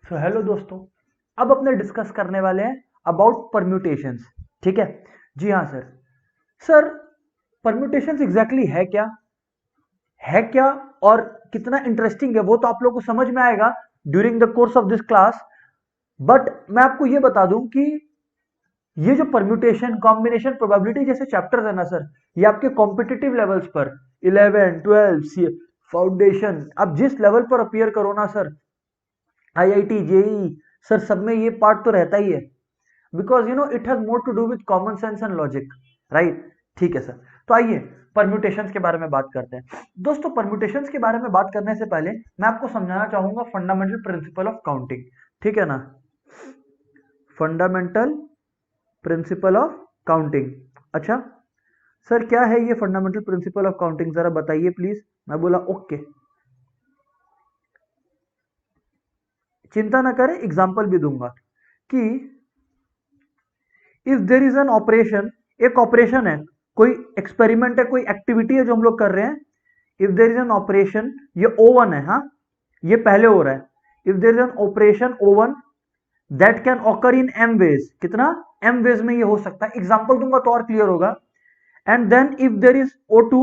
So hello दोस्तों, अब अपने डिस्कस करने वाले हैं अबाउट परम्यूटेशंस। ठीक है जी हाँ सर। सर परम्यूटेशंस एग्जैक्टली है क्या और कितना इंटरेस्टिंग है वो तो आप लोगों को समझ में आएगा during the course of this class. But मैं आपको ये बता दूं कि ये जो परम्यूटेशन कॉम्बिनेशन प्रोबेबिलिटी जैसे चैप्टर्स है ना सर, ये आपके कॉम्पिटिटिव लेवल्स पर 11 12 फाउंडेशन आप जिस लेवल पर अपीयर करो ना सर, आईआईटी जेई सर, सब में ये पार्ट तो रहता ही है। Because it has more to do with common sense and logic, right. ठीक है सर, तो आइए परम्यूटेशंस के बारे में बात करते हैं। दोस्तों परम्यूटेशंस के बारे में बात करने से पहले मैं आपको समझाना चाहूंगा फंडामेंटल प्रिंसिपल ऑफ काउंटिंग। ठीक है ना, फंडामेंटल प्रिंसिपल ऑफ काउंटिंग। अच्छा सर, क्या है ये फंडामेंटल प्रिंसिपल ऑफ काउंटिंग, जरा बताइए प्लीज। मैं बोला ओके, चिंता ना करें, एग्जाम्पल भी दूंगा कि if there is an operation, एक ऑपरेशन है, कोई एक्सपेरिमेंट है, कोई एक्टिविटी है जो हम लोग कर रहे हैं। If there is an operation, ये O1 है, हाँ ये पहले हो रहा है। If there is an operation O1 that can occur in M ways, कितना M वेज में ये हो सकता है। एग्जांपल दूंगा तो और क्लियर होगा। And then if there is O2,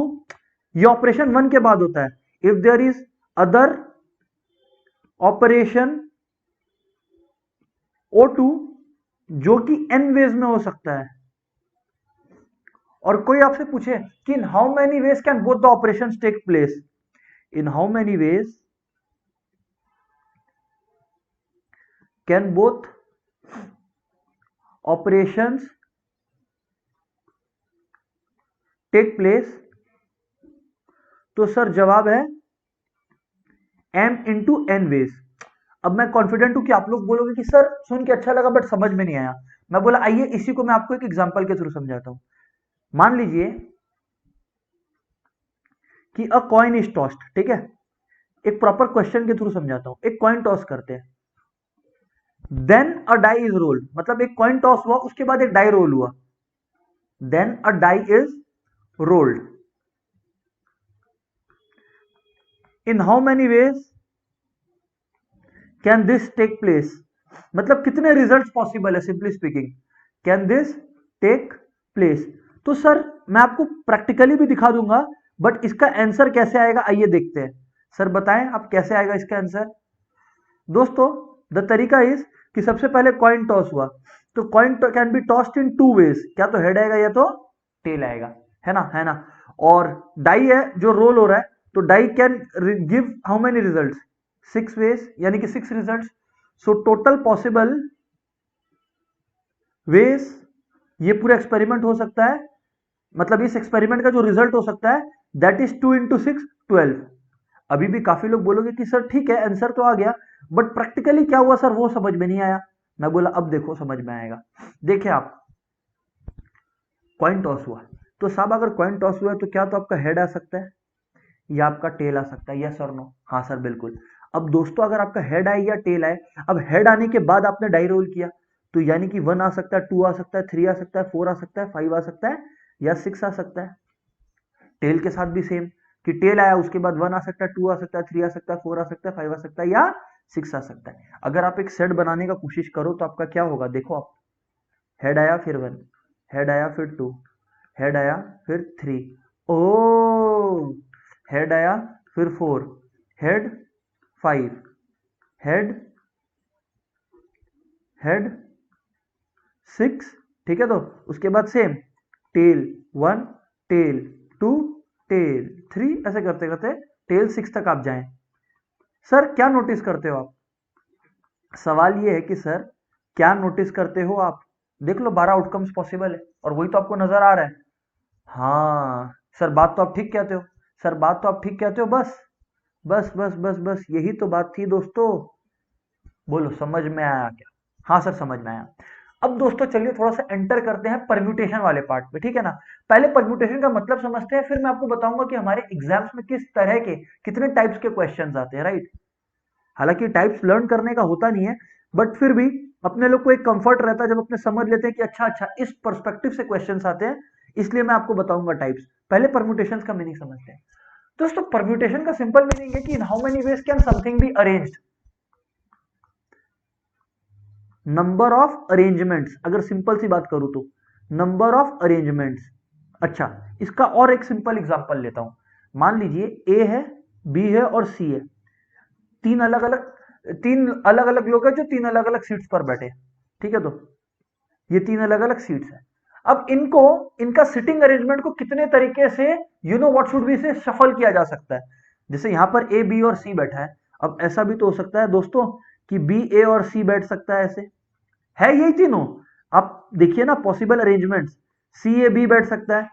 ये ऑपरेशन 1 के बाद होता है। If there is other operation O2 जो कि N वेज में हो सकता है। और कोई आपसे पूछे कि in how many ways can both the operations take place, in how many ways can both operations take place, तो सर जवाब है M इंटू N वेज। अब मैं कॉन्फिडेंट हूं कि आप लोग बोलोगे कि सर सुन के अच्छा लगा बट समझ में नहीं आया। मैं बोला आइए इसी को मैं आपको एक एग्जांपल के थ्रू समझाता हूं। मान लीजिए कि अ कॉइन इज टॉस्ड, ठीक है, एक प्रॉपर क्वेश्चन के थ्रू समझाता हूं। एक कॉइन टॉस करते हैं, then a die is roll, मतलब एक कॉइन टॉस हुआ उसके बाद एक डाई रोल हुआ, then a die is rolled. In how many ways can this take place, मतलब कितने रिजल्ट्स पॉसिबल है, simply speaking can this take place. तो सर मैं आपको प्रैक्टिकली भी दिखा दूंगा, बट इसका आंसर कैसे आएगा आइए देखते हैं। सर बताएं आप कैसे आएगा इसका आंसर। दोस्तों द तरीका इज कि सबसे पहले कॉइन टॉस हुआ, तो coin can be tossed in two ways, क्या तो हेड आएगा या तो टेल आएगा, है ना। और डाई है जो रोल हो रहा है, तो die can give how many results, 6 ways, यानी कि 6 results. So total possible ways, ये पूरा एक्सपेरिमेंट हो सकता है, मतलब इस एक्सपेरिमेंट का जो रिजल्ट हो सकता है दैट इज 2 इंटू 6 12। अभी भी काफी लोग बोलोगे कि सर ठीक है आंसर तो आ गया, बट प्रैक्टिकली क्या हुआ सर वो समझ में नहीं आया। मैं बोला अब देखो समझ में आएगा। देखिए आप, कॉइन टॉस हुआ, तो साहब अगर कॉइन टॉस हुआ है तो क्या तो आपका हेड आ सकता है या आपका टेल आ सकता है, यस और नो। हाँ सर बिल्कुल। अब दोस्तों अगर आपका हेड आए या टेल आए, अब हेड आने के बाद आपने डाई रोल किया, तो यानी कि 1 आ सकता है, 2 आ सकता है, 3 आ सकता है, 4 आ सकता है, 5 आ सकता है या 6 आ सकता है। टेल के साथ भी सेम, कि टेल आया उसके बाद 1 आ सकता है, 2 आ सकता है, 3 आ सकता है, 4 आ सकता है, 5 आ सकता है या 6 आ सकता है। अगर आप एक सेट बनाने का कोशिश करो तो आपका क्या होगा, देखो आप, हेड आया फिर 1, हेड आया फिर 2, हेड आया फिर 3, ओ हेड आया फिर 4, हेड 5, हेड हेड 6, ठीक है। तो उसके बाद सेम, टेल 1, टेल 2, टेल 3, ऐसे करते करते टेल 6 तक आप जाएं। सर क्या नोटिस करते हो आप, सवाल ये है कि सर क्या नोटिस करते हो आप। देख लो 12 आउटकम्स पॉसिबल है और वही तो आपको नजर आ रहा है। हाँ सर बात तो आप ठीक कहते हो, सर बात तो आप ठीक कहते हो, बस बस बस बस बस यही तो बात थी दोस्तों। बोलो समझ में आया क्या। हाँ सर समझ में आया। अब दोस्तों चलिए थोड़ा सा एंटर करते हैं परम्यूटेशन वाले पार्ट पे, ठीक है ना। पहले परम्यूटेशन का मतलब समझते हैं, फिर मैं आपको बताऊंगा कि हमारे एग्जाम्स में किस तरह के कितने टाइप्स के क्वेश्चंस आते हैं, राइट। हालांकि टाइप्स लर्न करने का होता नहीं है, बट फिर भी अपने लोग को एक कंफर्ट रहता है जब अपने समझ लेते हैं कि अच्छा अच्छा इस पर्सपेक्टिव से क्वेश्चंस आते हैं, इसलिए मैं आपको बताऊंगा टाइप्स। पहले परम्यूटेशंस का मीनिंग समझते हैं। दोस्तों परम्यूटेशन का सिंपल मीनिंग है कि in how many ways can something be arranged, number of arrangements, अगर सिंपल सी बात करूं तो नंबर ऑफ अरेंजमेंट्स। अच्छा, इसका और एक सिंपल एग्जांपल लेता हूं। मान लीजिए ए है, बी है और सी है, तीन अलग अलग लोग हैं जो तीन अलग अलग सीट्स पर बैठे। ठीक है, तो ये तीन अलग अलग सीट्स हैं। अब इनको, इनका सिटिंग अरेंजमेंट को कितने तरीके से you know what should be से शफल किया जा सकता है। जैसे यहां पर ए बी और सी बैठा है, अब ऐसा भी तो हो सकता है दोस्तों कि बी ए और सी बैठ सकता है, ऐसे है यही तीनों। आप देखिए ना possible arrangements, C A B बैठ सकता है।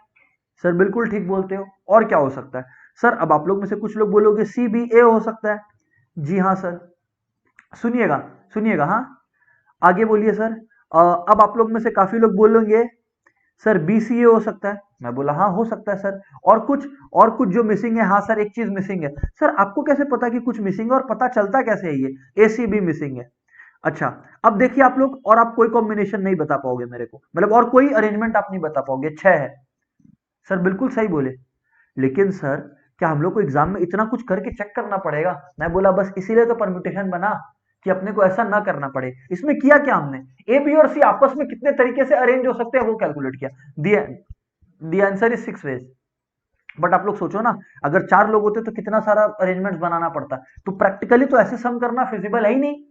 सर बिल्कुल ठीक बोलते हो, और क्या हो सकता है सर? अब आप लोग में से कुछ लोग बोलोगे सी बी ए हो सकता है। जी हाँ सर, सुनिएगा सुनिएगा, हाँ आगे बोलिए सर। अब आप लोग में से काफी लोग बोलेंगे सर बीसीए हो सकता है। मैं बोला हाँ हो सकता है सर। और कुछ जो मिसिंग है, हाँ सर एक चीज मिसिंग है। सर आपको कैसे पता कि कुछ मिसिंग है और पता चलता कैसे है ये एसीबी मिसिंग है? अच्छा, अब देखिए आप लोग, और आप कोई कॉम्बिनेशन नहीं बता पाओगे मेरे को, मतलब और कोई अरेंजमेंट आप नहीं बता पाओगे, 6 है। सर बिल्कुल सही बोले, लेकिन सर क्या हम लोग को एग्जाम में इतना कुछ करके चेक करना पड़ेगा? मैं बोला बस इसीलिए तो परम्यूटेशन बना, कि अपने को ऐसा ना करना पड़े। इसमें किया क्या हमने, ए बी और सी आपस में कितने तरीके से अरेंज हो सकते हैं वो कैलकुलेट किया। दिया, the answer is 6 ways. But आप लोग सोचो ना, अगर 4 लोग होते तो कितना सारा अरेंजमेंट बनाना पड़ता। तो प्रैक्टिकली तो ऐसे सम करना फिजिबल है ही नहीं।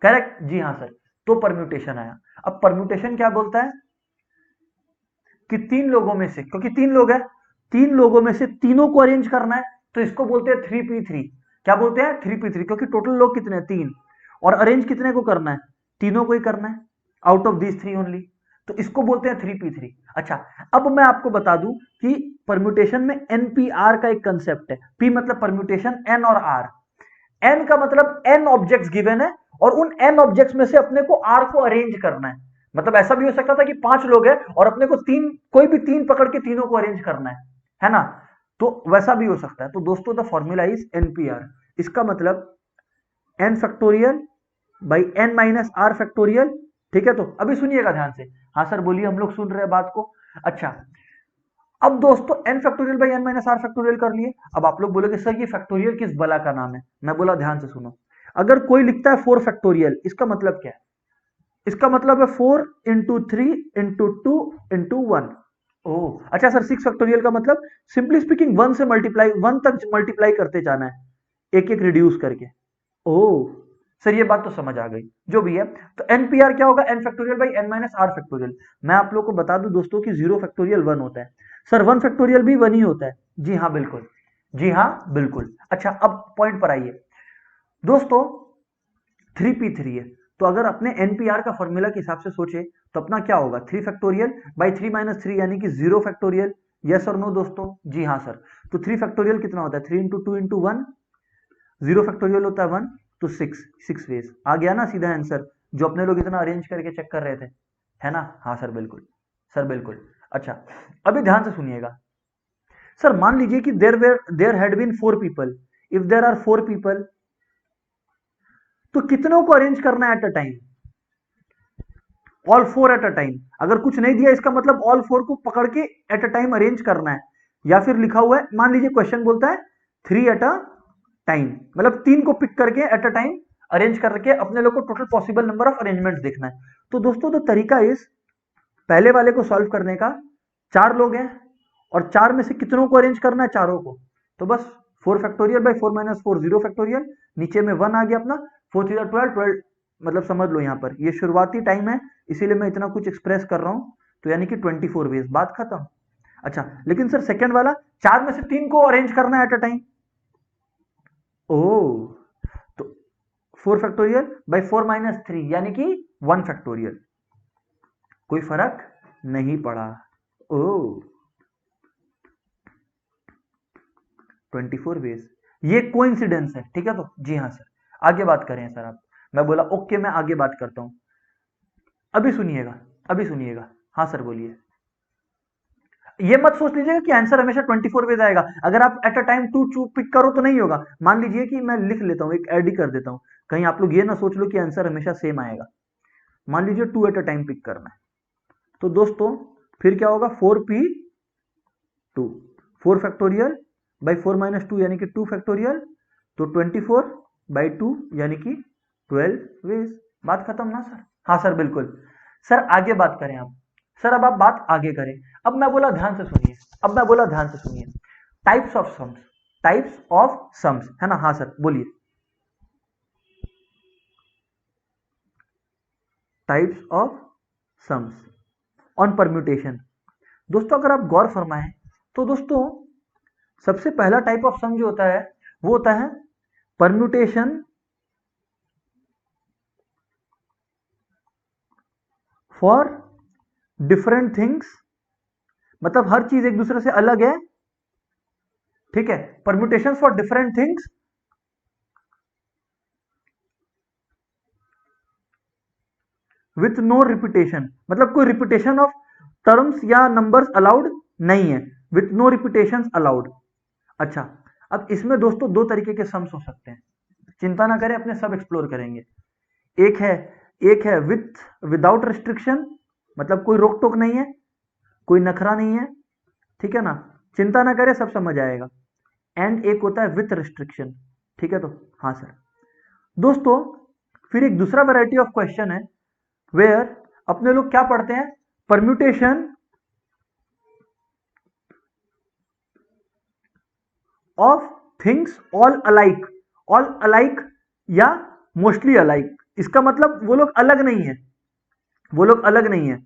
करेक्ट, जी हाँ सर। तो परम्यूटेशन आया। अब परम्यूटेशन क्या बोलता है कि तीन लोगों में से, क्योंकि तीन लोग हैं, तीन लोगों में से तीनों को अरेंज करना है, तो इसको बोलते हैं 3p3। क्या बोलते हैं? 3p3, क्योंकि टोटल लोग कितने हैं? 3। और अरेंज कितने को करना है? तीनों को ही करना है, आउट ऑफ दिस 3 ओनली। तो इसको बोलते हैं 3p3। अच्छा, अब मैं आपको बता दूं कि परम्यूटेशन में एनपीआर का एक कंसेप्ट है। पी मतलब परम्यूटेशन, एन और आर। एन का मतलब एन ऑब्जेक्ट्स गिवन है, और उन एन ऑब्जेक्ट्स में से अपने को आर को अरेंज करना है। मतलब ऐसा भी हो सकता था कि 5 लोग हैं और अपने को तीन, कोई भी तीन पकड़ के तीनों को अरेंज करना है ना? तो वैसा भी हो सकता है। तो दोस्तों द फॉर्मूला इज एनपीआर। इसका मतलब n factorial by n minus r factorial. ठीक है, तो अभी सुनिएगा ध्यान से। हाँ सर बोलिए, हम लोग सुन रहे हैं बात को। अच्छा, अब दोस्तों n factorial by n minus r factorial कर लिए। अब आप लोग बोलोगे सर ये फैक्टोरियल किस बला का नाम है? मैं बोला ध्यान से सुनो। अगर कोई लिखता है 4 फैक्टोरियल, इसका मतलब क्या है? इसका मतलब है 4 इंटू 3 इंटू 2 इंटू 1। ओह अच्छा सर, 6 फैक्टोरियल का मतलब सिंपली स्पीकिंग 1 से मल्टीप्लाई, 1 तक मल्टीप्लाई करते जाना है, एक एक रिड्यूस करके। ओह सर ये बात तो समझ आ गई, जो भी है। तो एनपीआर क्या होगा? N factorial by n minus r factorial. मैं आप लोग को बता दूं दोस्तों कि 0 फैक्टोरियल 1 होता है। सर 1 फैक्टोरियल भी 1 ही होता है। जी हाँ बिल्कुल, जी हाँ बिल्कुल। अच्छा अब पॉइंट पर आइए दोस्तों, 3p3 है, तो अगर अपने एनपीआर का फॉर्मूला के हिसाब से सोचे तो अपना क्या होगा? 3 फैक्टोरियल बाई 3 माइनस 3 यानी कि 0 फैक्टोरियल। यस और नो दोस्तों? जी हाँ सर। तो 3 फैक्टोरियल कितना होता है? 3 इंटू 2 इंटू 1। 0 फैक्टोरियल होता है 1, तो 6 वेज। आ गया ना सीधा आंसर, जो अपने लोग इतना अरेंज करके चेक कर रहे थे, है ना? हाँ सर बिल्कुल, सर बिल्कुल। अच्छा, अभी ध्यान से सुनिएगा। सर मान लीजिए कि there had been 4 people. If there are 4 people, तो कितनों को अरेंज करना है at a time? All 4 at a time. अगर कुछ नहीं दिया इसका मतलब ऑल 4 को पकड़ के एट अ टाइम अरेंज करना है। या फिर लिखा हुआ है, मान लीजिए क्वेश्चन बोलता है 3 एट अ टाइम, मतलब 3 को पिक करके एट अ टाइम अरेंज करके अपने लोग को total possible number of arrangement देखना है। तो दोस्तों तो तरीका इस पहले वाले को सॉल्व करने का, 4 लोग हैं और 4 में से कितनों को अरेंज करना है? चारों को। तो बस 4 फैक्टोरियल बाई 4 माइनस 4, 0 फैक्टोरियल, नीचे में 1 आ गया अपना। 4 3 12, 12 मतलब समझ लो यहाँ पर ये शुरुआती टाइम है, इसीलिए मैं इतना कुछ एक्सप्रेस कर रहा हूं। तो यानी कि 24 वेज, बात खत्म। अच्छा, लेकिन सर सेकंड वाला 4 में से 3 को अरेंज करना है एट अ टाइम। ओ, तो 4 फैक्टोरियल बाई 4 माइनस 3 यानी कि 1 फैक्टोरियल। कोई फर्क नहीं पड़ा। ओ, 24 वेज, ये कोइंसिडेंस है। ठीक है, तो जी हाँ सर, आगे बात करें सर आप। मैं बोला ओके, मैं आगे बात करता हूं। अभी सुनिएगा, अभी सुनिएगा। हाँ सर बोलिए। ये मत सोच लीजिएगा कि आंसर हमेशा 24 वेज आएगा। अगर आप एट अ टाइम टू चू पिक करो तो नहीं होगा। मान लीजिए कि मैं लिख लेता हूं, एक एड ही कर देता हूं, कहीं आप लोग ये ना सोच लो कि आंसर हमेशा सेम आएगा। मान लीजिए 2 एट अ टाइम पिक करना है, तो दोस्तों फिर क्या होगा? 4p2, 4 फैक्टोरियल बाई 4 माइनस 2 यानी कि 2 फैक्टोरियल, तो 24 बाई 2 यानी कि 12 वेज। बात खत्म ना सर? हाँ सर बिल्कुल। सर आगे बात करें आप। सर अब आप बात आगे करें। अब मैं बोला ध्यान से सुनिए। अब मैं बोला ध्यान से सुनिए। Types of sums. Types of sums है ना? हाँ सर बोलिए। Types of sums on permutation. दोस्तों अगर आप गौर फरमाएं तो दोस्तों सबसे पहला टाइप ऑफ सम जो होता है वो होता है परम्यूटेशन फॉर डिफरेंट थिंग्स, मतलब हर चीज एक दूसरे से अलग है, ठीक है। Permutation for different things with no repetition, मतलब कोई रिपीटेशन ऑफ टर्म्स या नंबर्स अलाउड नहीं है, विथ नो रिपीटेशन अलाउड। अच्छा, अब इसमें दोस्तों दो तरीके के सम्स हो सकते हैं, चिंता ना करें अपने सब एक्सप्लोर करेंगे। एक है एक है विदाउट रिस्ट्रिक्शन, मतलब कोई रोक टोक नहीं है, कोई नखरा नहीं है, ठीक है ना, चिंता ना करें सब समझ आएगा। एंड एक होता है विथ रिस्ट्रिक्शन, ठीक है। तो हाँ सर दोस्तों, फिर एक दूसरा वैरायटी ऑफ क्वेश्चन है वेयर अपने लोग क्या पढ़ते हैं, permutation of things all alike. All alike या मोस्टली अलाइक, इसका मतलब वो लोग अलग नहीं है, वो लोग अलग नहीं है,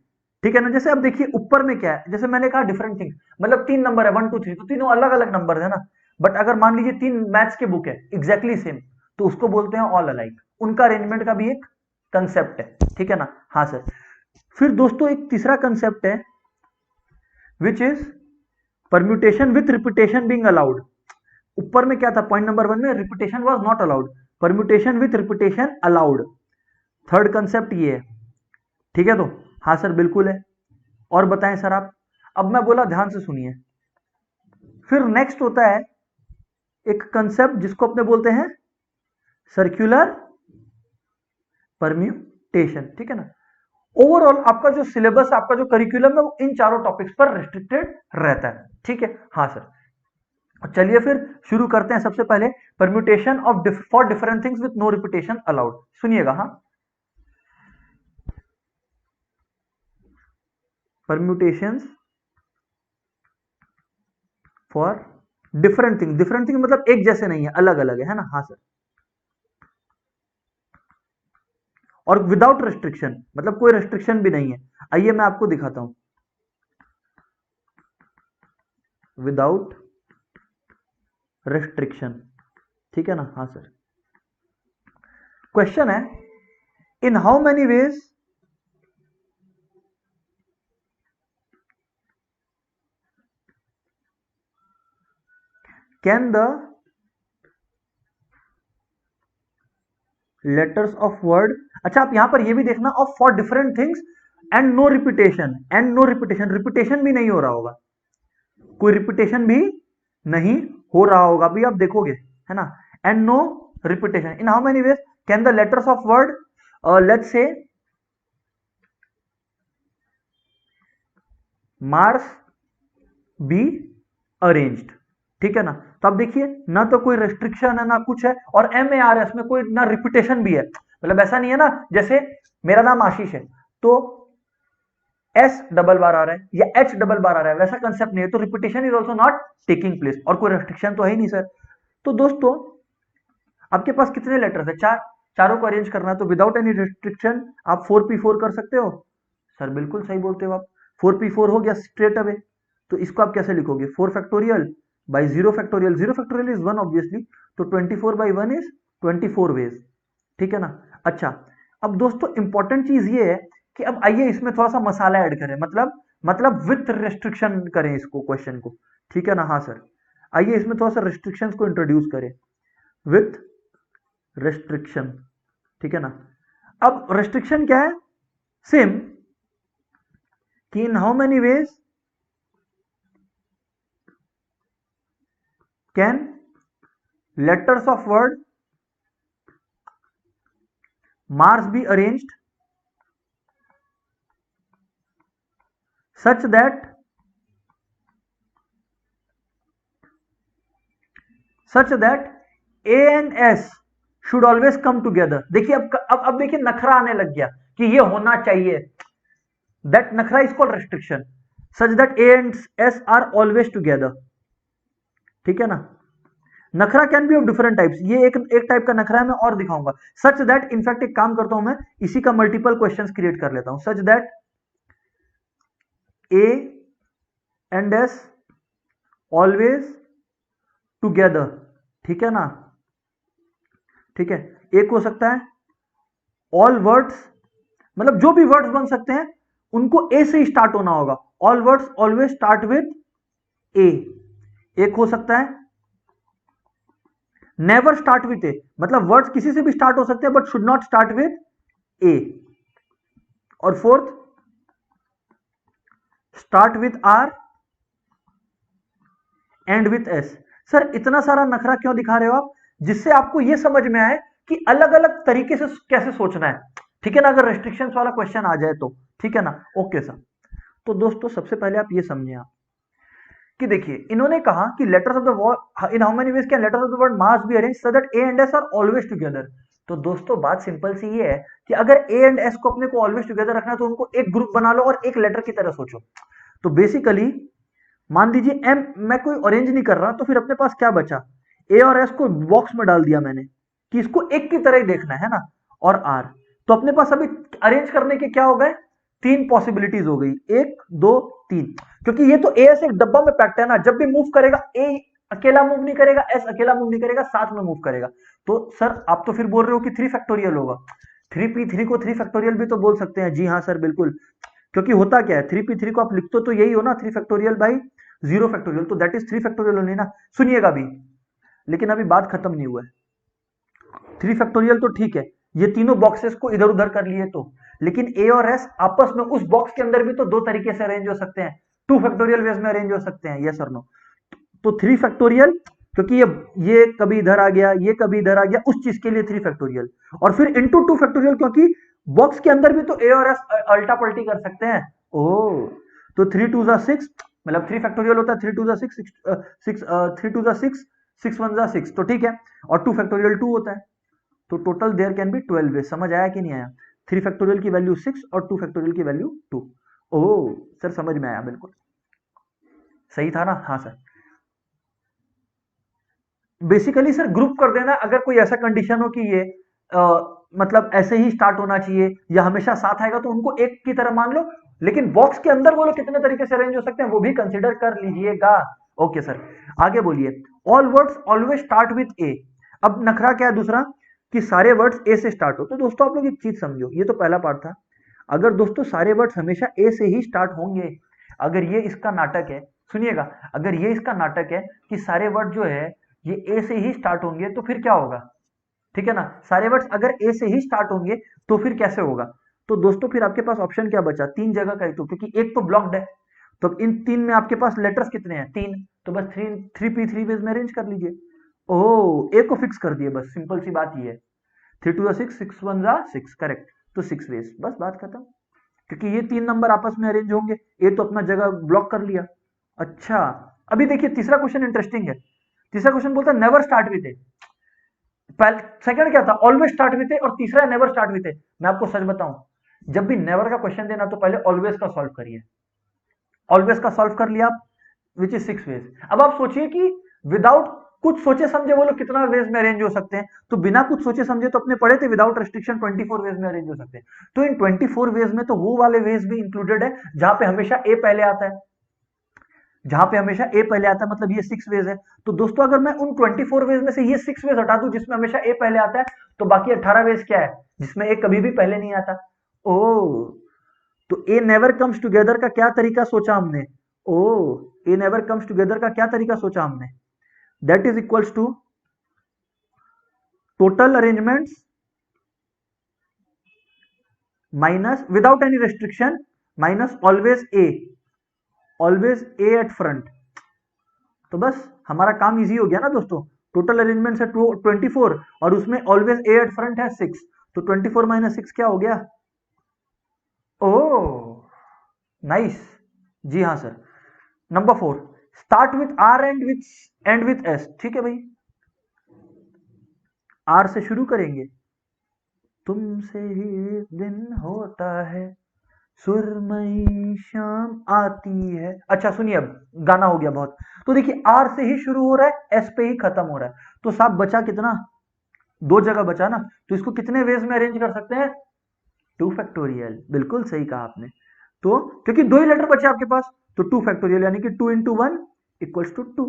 ठीक है ना। जैसे अब देखिए ऊपर में क्या है, जैसे मैंने कहा डिफरेंट थिंग्स, मतलब तीन नंबर है 1 2 3, तो तीनों अलग अलग नंबर है ना। बट अगर मान लीजिए तीन मैथ्स के बुक है एग्जैक्टली सेम, तो उसको बोलते हैं ऑल अलाइक। उनका अरेंजमेंट का भी एक कंसेप्ट है, ठीक है ना। हाँ सर। फिर दोस्तों एक तीसरा कंसेप्ट है which is permutation with repetition being allowed. ऊपर में क्या था पॉइंट नंबर 1 में, repetition was not allowed, permutation with repetition allowed. Third concept ये है, ठीक है। तो हाँ सर बिल्कुल है। और बताएं सर आप। अब मैं बोला ध्यान से सुनिए। फिर नेक्स्ट होता है एक कंसेप्ट जिसको अपने बोलते हैं सर्कुलर परम्यूटेशन, ठीक है ना। ओवरऑल आपका जो सिलेबस, आपका जो करिकुलम है वो इन चारों टॉपिक्स पर रेस्ट्रिक्टेड रहता है, ठीक है। हाँ सर। चलिए फिर शुरू करते हैं। सबसे पहले permutation of for different things with no repetition allowed, सुनिएगा। हाँ, permutations for different thing. Different thing मतलब एक जैसे नहीं है, अलग अलग है ना। हाँ सर। और विदाउट रेस्ट्रिक्शन, मतलब कोई रेस्ट्रिक्शन भी नहीं है। आइए मैं आपको दिखाता हूं। विदाउट रेस्ट्रिक्शन, ठीक है ना। हाँ सर। क्वेश्चन है in how many ways can the letters of word. अच्छा, आप यहां पर ये भी देखना of for different things and no repetition. And no repetition, repetition भी नहीं हो रहा होगा, कोई रिपीटेशन भी नहीं हो रहा होगा, अभी आप देखोगे, है ना। And no repetition in how many ways can the letters of word, let's say Mars be arranged, ठीक है ना। तो अब देखिए ना तो कोई रेस्ट्रिक्शन है ना कुछ है, और एम ए आर एस में कोई ना रिपीटेशन भी है, मतलब ऐसा नहीं है ना जैसे मेरा नाम आशीष है तो एस डबल बार आ रहा है या एच डबल बार आ रहा है, वैसा कंसेप्ट नहीं है। तो repetition is also not taking place, और कोई रेस्ट्रिक्शन तो है ही नहीं सर। तो दोस्तों आपके पास कितने लेटर्स है, चार, चारों को अरेंज करना है, तो विदाउट एनी रिस्ट्रिक्शन आप 4p4 कर सकते हो। सर बिल्कुल सही बोलते हो आप, 4p4 हो गया स्ट्रेट अवे। तो इसको आप कैसे लिखोगे, 4 factorial by 0 factorial, 0 factorial is 1 obviously, तो 24/1 इज 24 वेज, ठीक है ना। अच्छा, अब दोस्तों इंपॉर्टेंट चीज ये है कि अब आइए इसमें थोड़ा सा मसाला ऐड करें, मतलब विथ रेस्ट्रिक्शन करें इसको, क्वेश्चन को, ठीक है ना। हाँ सर। आइए इसमें थोड़ा सा रेस्ट्रिक्शंस को इंट्रोड्यूस करें, विथ रेस्ट्रिक्शन, ठीक है ना। अब रेस्ट्रिक्शन क्या है, सेम, कि in how many ways can letters of word Mars be arranged such that A and S should always come together. देखिए अब देखिए नखरा आने लग गया कि ये होना चाहिए, दैट नखरा is called restriction, such that A and S R always together. ठीक है ना, नखरा can be of different types, ये एक टाइप का नखरा है, मैं और दिखाऊंगा। सच दैट, इनफैक्ट एक काम करता हूं मैं, इसी का मल्टीपल क्वेश्चंस क्रिएट कर लेता हूं। Such that A and S always together, ठीक है ना, ठीक है। एक हो सकता है ऑल वर्ड्स, मतलब जो भी वर्ड्स बन सकते हैं उनको ए से ही स्टार्ट होना होगा, all words always start with A. एक हो सकता है नेवर स्टार्ट विथ ए, मतलब वर्ड्स किसी से भी स्टार्ट हो सकते हैं but should not start with A. और fourth start with R and with S. Sir इतना सारा नखरा क्यों दिखा रहे हो आप, जिससे आपको यह समझ में आए कि अलग अलग तरीके से कैसे सोचना है, ठीक है ना, अगर रेस्ट्रिक्शंस वाला क्वेश्चन आ जाए तो, ठीक है ना। ओके सर, तो दोस्तों सबसे पहले आप ये समझे आप कि देखिए इन्होंने कहा कि letters of the word, in how many ways can letters of the word mass be arranged so that A and S R always together. तो दोस्तों बात सिंपल सी ये है कि अगर ए एंड एस को अपने को ऑलवेज टुगेदर रखना है तो उनको एक ग्रुप बना लो और एक लेटर की तरह सोचो। तो बेसिकली मान लीजिए एम, मैं कोई अरेंज नहीं कर रहा, तो फिर अपने पास क्या बचा, ए और एस को बॉक्स में डाल दिया मैंने कि इसको एक की तरह ही देखना है ना, और आर। तो अपने पास अभी अरेंज करने के क्या हो गए, तीन पॉसिबिलिटीज हो गई, एक दो तीन, क्योंकि ये तो एस एक डब्बा में पैक्ड है ना, जब भी मूव करेगा ए अकेला मूव नहीं करेगा, एस अकेला मूव नहीं करेगा, साथ में मूव करेगा। तो सर आप तो फिर बोल रहे हो कि 3 फैक्टोरियल होगा, 3p3 को 3 फैक्टोरियल भी तो बोल सकते हैं। जी हाँ सर बिल्कुल, क्योंकि होता क्या है 3p3 को आप लिखते तो यही हो ना, 3 फैक्टोरियल बाई 0 फैक्टोरियल, तो दैट इज 3 फैक्टोरियल ओनली ना। सुनिएगा भी, लेकिन अभी बात खत्म नहीं हुआ है। 3 फैक्टोरियल तो ठीक है, ये तीनों बॉक्सेस को इधर उधर कर लिए तो, लेकिन ए और एस आपस में उस बॉक्स के अंदर भी तो दो तरीके से अरेंज हो सकते हैं, 2 फैक्टोरियल वेज में अरेंज हो सकते हैं, यस और नो। तो 3 फैक्टोरियल, क्योंकि ये कभी इधर आ गया, ये कभी इधर आ गया, उस चीज के लिए 3 फैक्टोरियल, और फिर इंटू 2 फैक्टोरियल, क्योंकि बॉक्स के अंदर भी तो ए और एस अल्टा पल्टी कर सकते हैं। ओ, तो 3 2 जा 6, मतलब 3 फैक्टोरियल होता है 3 2 जा 6, 6 3 2 जा 6, 6 1 जा 6, तो ठीक है, और 2 फैक्टोरियल 2 होता है, तो total there can be 12 ways. समझ आया कि नहीं आया, 3 फैक्टोरियल की वैल्यू 6 और 2 फैक्टोरियल की वैल्यू 2। ओह सर समझ में आया, बिल्कुल सही था ना। हाँ सर, बेसिकली सर ग्रुप कर देना, अगर कोई ऐसा कंडीशन हो कि ये मतलब ऐसे ही स्टार्ट होना चाहिए या हमेशा साथ आएगा तो उनको एक की तरह मान लो, लेकिन बॉक्स के अंदर वो लोग कितने तरीके से अरेंज हो सकते हैं वो भी कंसीडर कर लीजिएगा। ओके सर, आगे बोलिए। All words always start with A. अब नखरा क्या है दूसरा, कि सारे वर्ड्स ए से स्टार्ट हो। तो दोस्तों आप लोग एक चीज समझो, ये तो पहला पार्ट था, अगर दोस्तों सारे वर्ड्स हमेशा ए से ही स्टार्ट होंगे, अगर ये इसका नाटक है, सुनिएगा, अगर ये इसका नाटक है कि सारे वर्ड जो है ये ए से ही स्टार्ट होंगे, तो फिर क्या होगा, ठीक है ना, सारे वर्ड्स अगर ए से ही स्टार्ट होंगे तो फिर कैसे होगा। तो दोस्तों फिर आपके पास ऑप्शन क्या बचा, तीन जगह का, तो क्योंकि एक तो ब्लॉक्ड है, तो इन तीन में आपके पास लेटर्स कितने हैं, तीन, तो बस 3p3 वेज में अरेंज कर लीजिए। ओह, ए को फिक्स कर दिए, बस सिंपल सी बात ये है, 3 2 6, 6 1 6, करेक्ट, तो 6 वेज, बस बात खत्म, क्योंकि ये तीन नंबर आपस में अरेंज होंगे, ए तो अपना जगह ब्लॉक कर लिया। अच्छा, अभी देखिए तीसरा क्वेश्चन इंटरेस्टिंग है। तीसरा क्वेश्चन बोलता है never start with A, second क्या था, ऑलवेज स्टार्ट विथ ए, और तीसरा नेवर स्टार्ट विथ ए। मैं आपको सच बताऊं, जब भी नेवर का क्वेश्चन देना तो पहले ऑलवेज का सॉल्व करिए, ऑलवेज का सॉल्व कर लिया आप, विच इज 6 वेज। अब आप सोचिए कि विदाउट कुछ सोचे समझे वो लोग कितना वेज में अरेंज हो सकते हैं, तो बिना कुछ सोचे समझे तो अपने पढ़े थे विदाउट रेस्ट्रिक्शन 24 वेज में अरेंज हो सकते हैं। तो इन 24 वेज में तो वो वाले वेज भी इंक्लूडेड है जहां पे हमेशा ए पहले आता है, जहां पे हमेशा ए पहले आता है, मतलब ये 6 वेज है। तो दोस्तों अगर मैं उन 24 वेज में से ये 6 वेज हटा दूं जिसमें हमेशा ए पहले आता है, तो बाकी 18 वेज क्या है जिसमें ए कभी भी पहले नहीं आता। ओ, तो ए नेवर कम्स टुगेदर का क्या तरीका सोचा हमने, O, A never comes together का क्या तरीका सोचा हमने, that is equals to total arrangements minus without any restriction minus always A, always A at front. तो बस हमारा काम इजी हो गया ना दोस्तों, टोटल अरेंजमेंट है 24 और उसमें ऑलवेज ए एट फ्रंट है 6, तो 24 माइनस 6 क्या हो गया, ओह नाइस, जी हाँ sir. Number 4, start with R and with S, ठीक है भाई, आर से शुरू करेंगे। तुमसे ही दिन होता है, सुरमई शाम आती है। अच्छा सुनिए, अब गाना हो गया बहुत। तो देखिए आर से ही शुरू हो रहा है, एस पे ही खत्म हो रहा है, तो साहब बचा कितना, दो जगह बचा ना, तो इसको कितने वेज में अरेंज कर सकते हैं, टू फैक्टोरियल। बिल्कुल सही कहा आपने। तो क्योंकि दो ही लेटर बचे आपके पास, तो टू फैक्टोरियल यानी कि 2 into 1 = 2,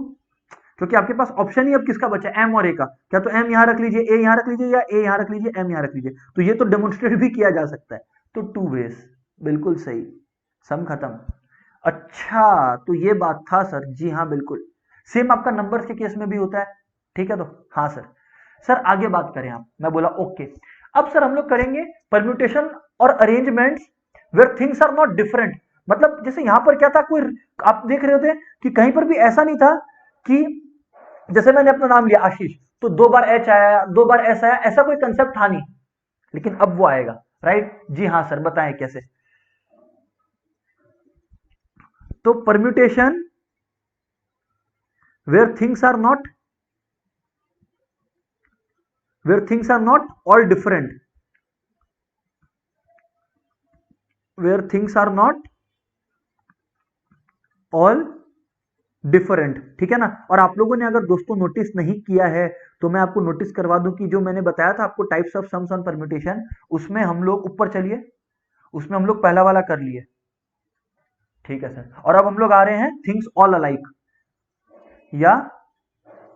क्योंकि आपके पास ऑप्शन ही अब किसका बचा, एम और ए का। क्या तो एम यहां रख लीजिए, ए यहां रख लीजिए, या ए यहां रख लीजिए, एम यहां रख लीजिए, तो ये तो डेमोन्स्ट्रेट भी किया जा सकता है। तो टू वेज, बिल्कुल सही, सम खत्म। अच्छा तो ये बात था सर, जी हाँ बिल्कुल, सेम आपका नंबर्स के केस में भी होता है, ठीक है। तो हाँ सर, सर आगे बात करें आप, मैं बोला ओके। अब सर हम लोग करेंगे परम्यूटेशन और arrangements where things are not different. मतलब जैसे यहां पर क्या था, कोई आप देख रहे होते कि कहीं पर भी ऐसा नहीं था कि जैसे मैंने अपना नाम लिया आशीष, तो दो बार एच आया, दो बार एस आया, ऐसा कोई कंसेप्ट था नहीं, लेकिन अब वो आएगा, राइट। जी हाँ सर, बताएं कैसे। तो permutation where things are not, where things are not all different, where things are not all different, ठीक है ना। और आप लोगों ने अगर दोस्तों नोटिस नहीं किया है, तो मैं आपको नोटिस करवा दूं कि जो मैंने बताया था आपको types of sums on permutation, उसमें हम लोग ऊपर चलिए, उसमें हम लोग पहला वाला कर लिए, ठीक है सर। और अब हम लोग आ रहे हैं थिंग्स ऑल अलाइक, या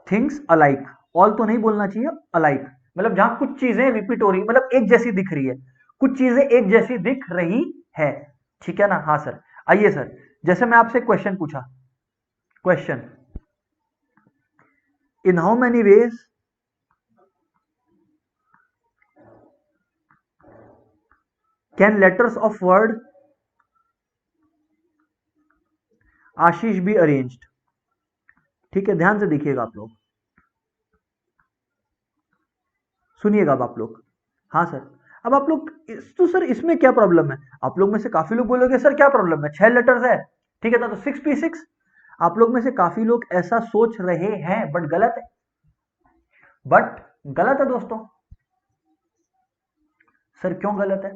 थिंग्स अलाइक, ऑल तो नहीं बोलना चाहिए, अलाइक, मतलब जहां कुछ चीजें रिपीट हो रही, मतलब एक जैसी दिख रही है, कुछ चीजें एक जैसी दिख रही है, ठीक है ना। हाँ सर, आइए सर, जैसे मैं आपसे क्वेश्चन पूछा, question, in how many ways can letters of word Ashish B arranged, ठीक है, ध्यान से देखिएगा आप लोग, सुनिएगा अब आप लोग। हाँ सर, अब आप लोग तो सर इसमें क्या प्रॉब्लम है, आप लोग में से काफी लोग बोलोगे सर क्या प्रॉब्लम है, 6 लेटर्स है, ठीक है ना, तो 6p6। आप लोग में से काफी लोग ऐसा सोच रहे हैं, बट गलत है, बट गलत है दोस्तों। सर क्यों गलत है,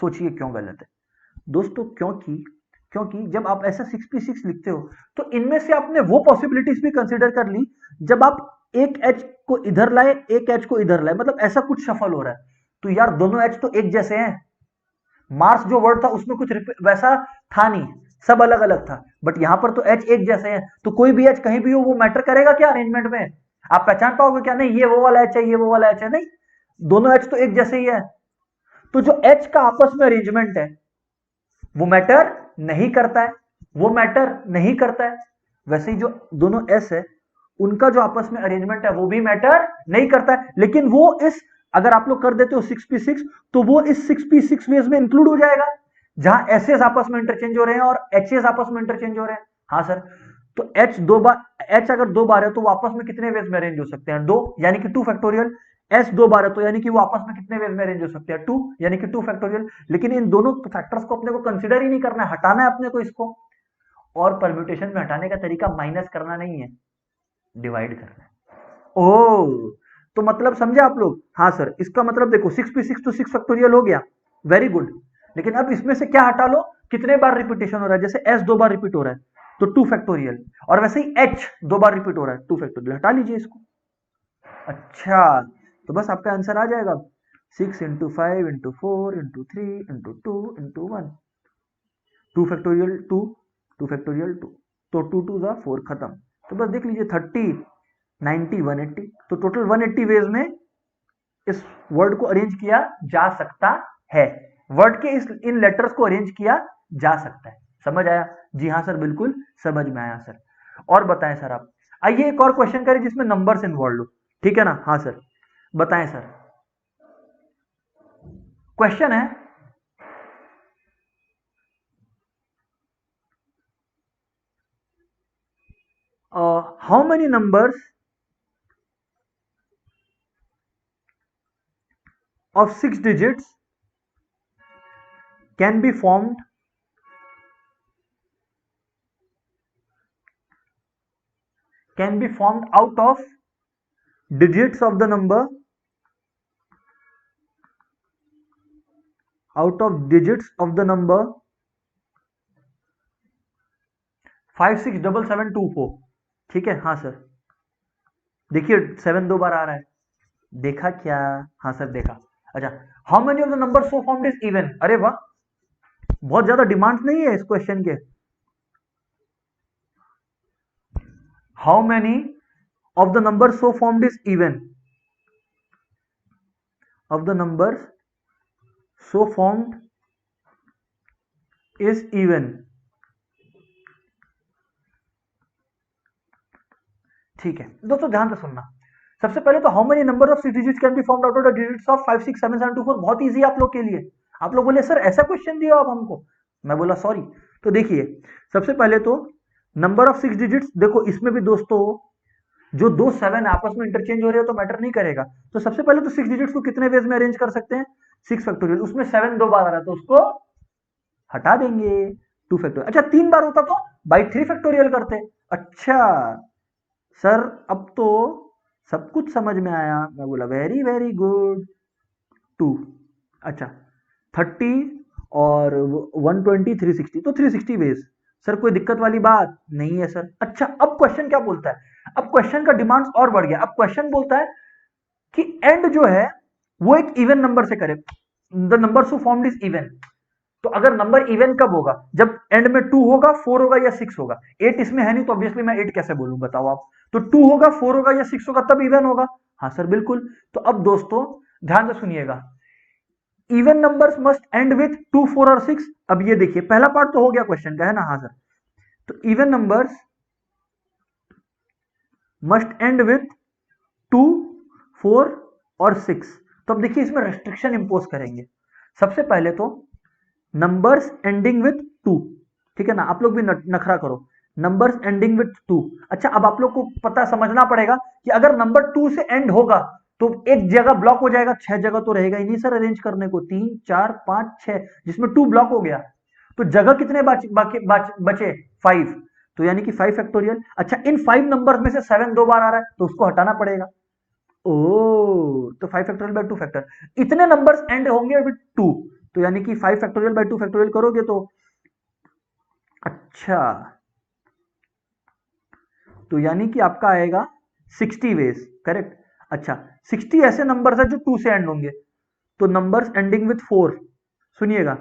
सोचिए क्यों गलत है दोस्तों, क्योंकि क्योंकि जब आप ऐसा 6p6 लिखते हो, तो इनमें से आपने वो पॉसिबिलिटीज भी कंसिडर कर ली, जब आप एक एच को इधर लाए, एक एच को इधर लाए, मतलब ऐसा कुछ सफल हो रहा है, तो यार दोनों एच तो एक जैसे हैं। मार्स जो वर्ड था उसमें कुछ वैसा था नहीं, सब अलग अलग था, बट यहां पर तो एच एक जैसे हैं, तो कोई भी एच कहीं भी हो वो मैटर करेगा क्या अरेंजमेंट में, आप पहचान पाओगे क्या, नहीं ये वो वाला एच है, ये वो वाला एच है, नहीं, दोनों एच तो एक जैसे ही है, तो जो एच का आपस में अरेंजमेंट है वो मैटर नहीं करता है, वो मैटर नहीं करता है। वैसे ही जो दोनों एस है उनका जो आपस में अरेंजमेंट है वो भी मैटर नहीं करता है, लेकिन वो इस, अगर आप लोग कर देते हो 6p6, तो वो इस 6p6 वेज में इंक्लूड हो जाएगा, जहां एसएस आपस में इंटरचेंज हो रहे हैं और एचएस आपस में इंटरचेंज हो रहे हैं। हाँ सर, तो एच दो बार, एच अगर दो बार है तो वो आपस में कितने वेज में अरेंज हो सकते हैं, दो, यानी कि 2 फैक्टोरियल। एस दो बार है तो यानी कि वो आपस में कितने वेज में अरेंज हो सकते हैं, 2, यानी कि 2 फैक्टोरियल। लेकिन इन दोनों फैक्टर्स को अपने को कंसिडर ही नहीं करना है, हटाना है अपने को इसको। और परम्यूटेशन में हटाने का तरीका माइनस करना नहीं है, डिवाइड करना है। ओ, तो मतलब समझे आप लोग, हाँ सर, इसका मतलब देखो 6p6 तो 6 फैक्टोरियल हो गया, वेरी गुड, लेकिन अब इसमें से क्या हटा लो, कितने बार रिपीटेशन हो रहा है, जैसे एस दो बार रिपीट हो रहा है तो 2 फैक्टोरियल, और वैसे ही एच दो बार रिपीट हो रहा है, 2 फैक्टोरियल, हटा लीजिए इसको। अच्छा, तो बस आपका आंसर आ जाएगा, 6 into 5 into 4 into 3 into 2 into 1, 2 factorial 2, 2 factorial 2, तो 2 2 4 खत्म। तो बस देख लीजिए 30, 90, 180, तो टोटल 180 वेज में इस वर्ड को अरेंज किया जा सकता है, वर्ड के इस इन लेटर्स को अरेंज किया जा सकता है। समझ आया, जी हाँ सर बिल्कुल समझ में आया सर। और बताएं सर आप, आइए एक और क्वेश्चन करें जिसमें नंबर्स इन्वॉल्व हो, ठीक है ना। हाँ सर, बताएं सर, क्वेश्चन है, how many numbers of 6 digits can be formed out of digits of the number out of digits of the number 567724। ठीक है, हाँ सर। देखिए 7 2 बार आ रहा है, देखा क्या? हाँ सर देखा। अच्छा, how many of the number so formed is even. अरे वाह, बहुत ज्यादा डिमांड्स नहीं है इस क्वेश्चन के। How many of the number so formed is even, of the number so formed is even. ठीक है दोस्तों, ध्यान से सुनना। सबसे पहले तो how many number of six digits can be formed out of the digits of 567724। बहुत इजी आप लोग के लिए। आप लोग बोले सर ऐसा क्वेश्चन दिया आप हमको, मैं बोला सॉरी। तो देखिए, सबसे पहले तो नंबर ऑफ सिक्स डिजिट्स, देखो इसमें भी दोस्तों जो दो 7 आपस में इंटरचेंज हो रहे हो तो मैटर नहीं करेगा। तो सबसे पहले तो सिक्स डिजिट्स को कितने वेज में अरेंज कर सकते हैं, 6 फैक्टोरियल। उसमें 7 2 बार आ रहा है तो उसको हटा देंगे, 2 फैक्टोरियल। अच्छा 3 बार होता तो बाई 3 फैक्टोरियल करते। अच्छा सर, अब तो सब कुछ समझ में आया। मैं बोला वेरी वेरी गुड। 2, अच्छा 30 और 120 360, तो 360 वेज। सर कोई दिक्कत वाली बात नहीं है सर। अच्छा अब क्वेश्चन क्या बोलता है, अब क्वेश्चन का डिमांड और बढ़ गया। अब क्वेश्चन बोलता है कि एंड जो है वो एक इवन नंबर से करे, the number so formed is even. तो अगर नंबर इवन कब होगा, जब एंड में 2 होगा, 4 होगा या 6 होगा। 8 इसमें है नहीं तो ऑब्वियसली मैं 8 कैसे बोलूं, बताओ आप। तो 2 होगा, 4 होगा या 6 होगा, तब इवन होगा। हाँ सर बिल्कुल। तो अब दोस्तों ध्यान से सुनिएगा, even numbers must and with 2 4 और 6। अब ये देखिए पहला पार्ट तो हो गया क्वेश्चन का, है ना। हाँ सर, तो even numbers must and with 2 4 और 6। तो अब देखिए इसमें रेस्ट्रिक्शन इंपोज करेंगे। सबसे पहले तो नंबर्स एंडिंग विथ 2, ठीक है ना। आप लोग भी नखरा करो, नंबर्स एंडिंग विथ 2। अच्छा अब आप लोग को पता समझना पड़ेगा कि अगर नंबर 2 से एंड होगा तो एक जगह ब्लॉक हो जाएगा, 6 जगह तो रहेगा ही नहीं सर अरेंज करने को। 3 4 5 6, जिसमें 2 ब्लॉक हो गया तो जगह कितने बचे 5, तो यानी कि 5 फैक्टोरियल। अच्छा इन 5 नंबर में से 7 2 बार आ रहा है तो उसको हटाना पड़ेगा। ओ, तो 5 फैक्टोरियल बाय 2 फैक्टर, इतने नंबर्स एंड होंगे विद 2, तो यानी कि 5 फैक्टोरियल बाय 2 फैक्टोरियल करोगे तो अच्छा, तो यानी कि आपका आएगा 60 वेज, करेक्ट। अच्छा 60 ऐसे नंबर्स है जो 2 से एंड होंगे, तो नंबर्स एंडिंग विथ 4, सुनिएगा,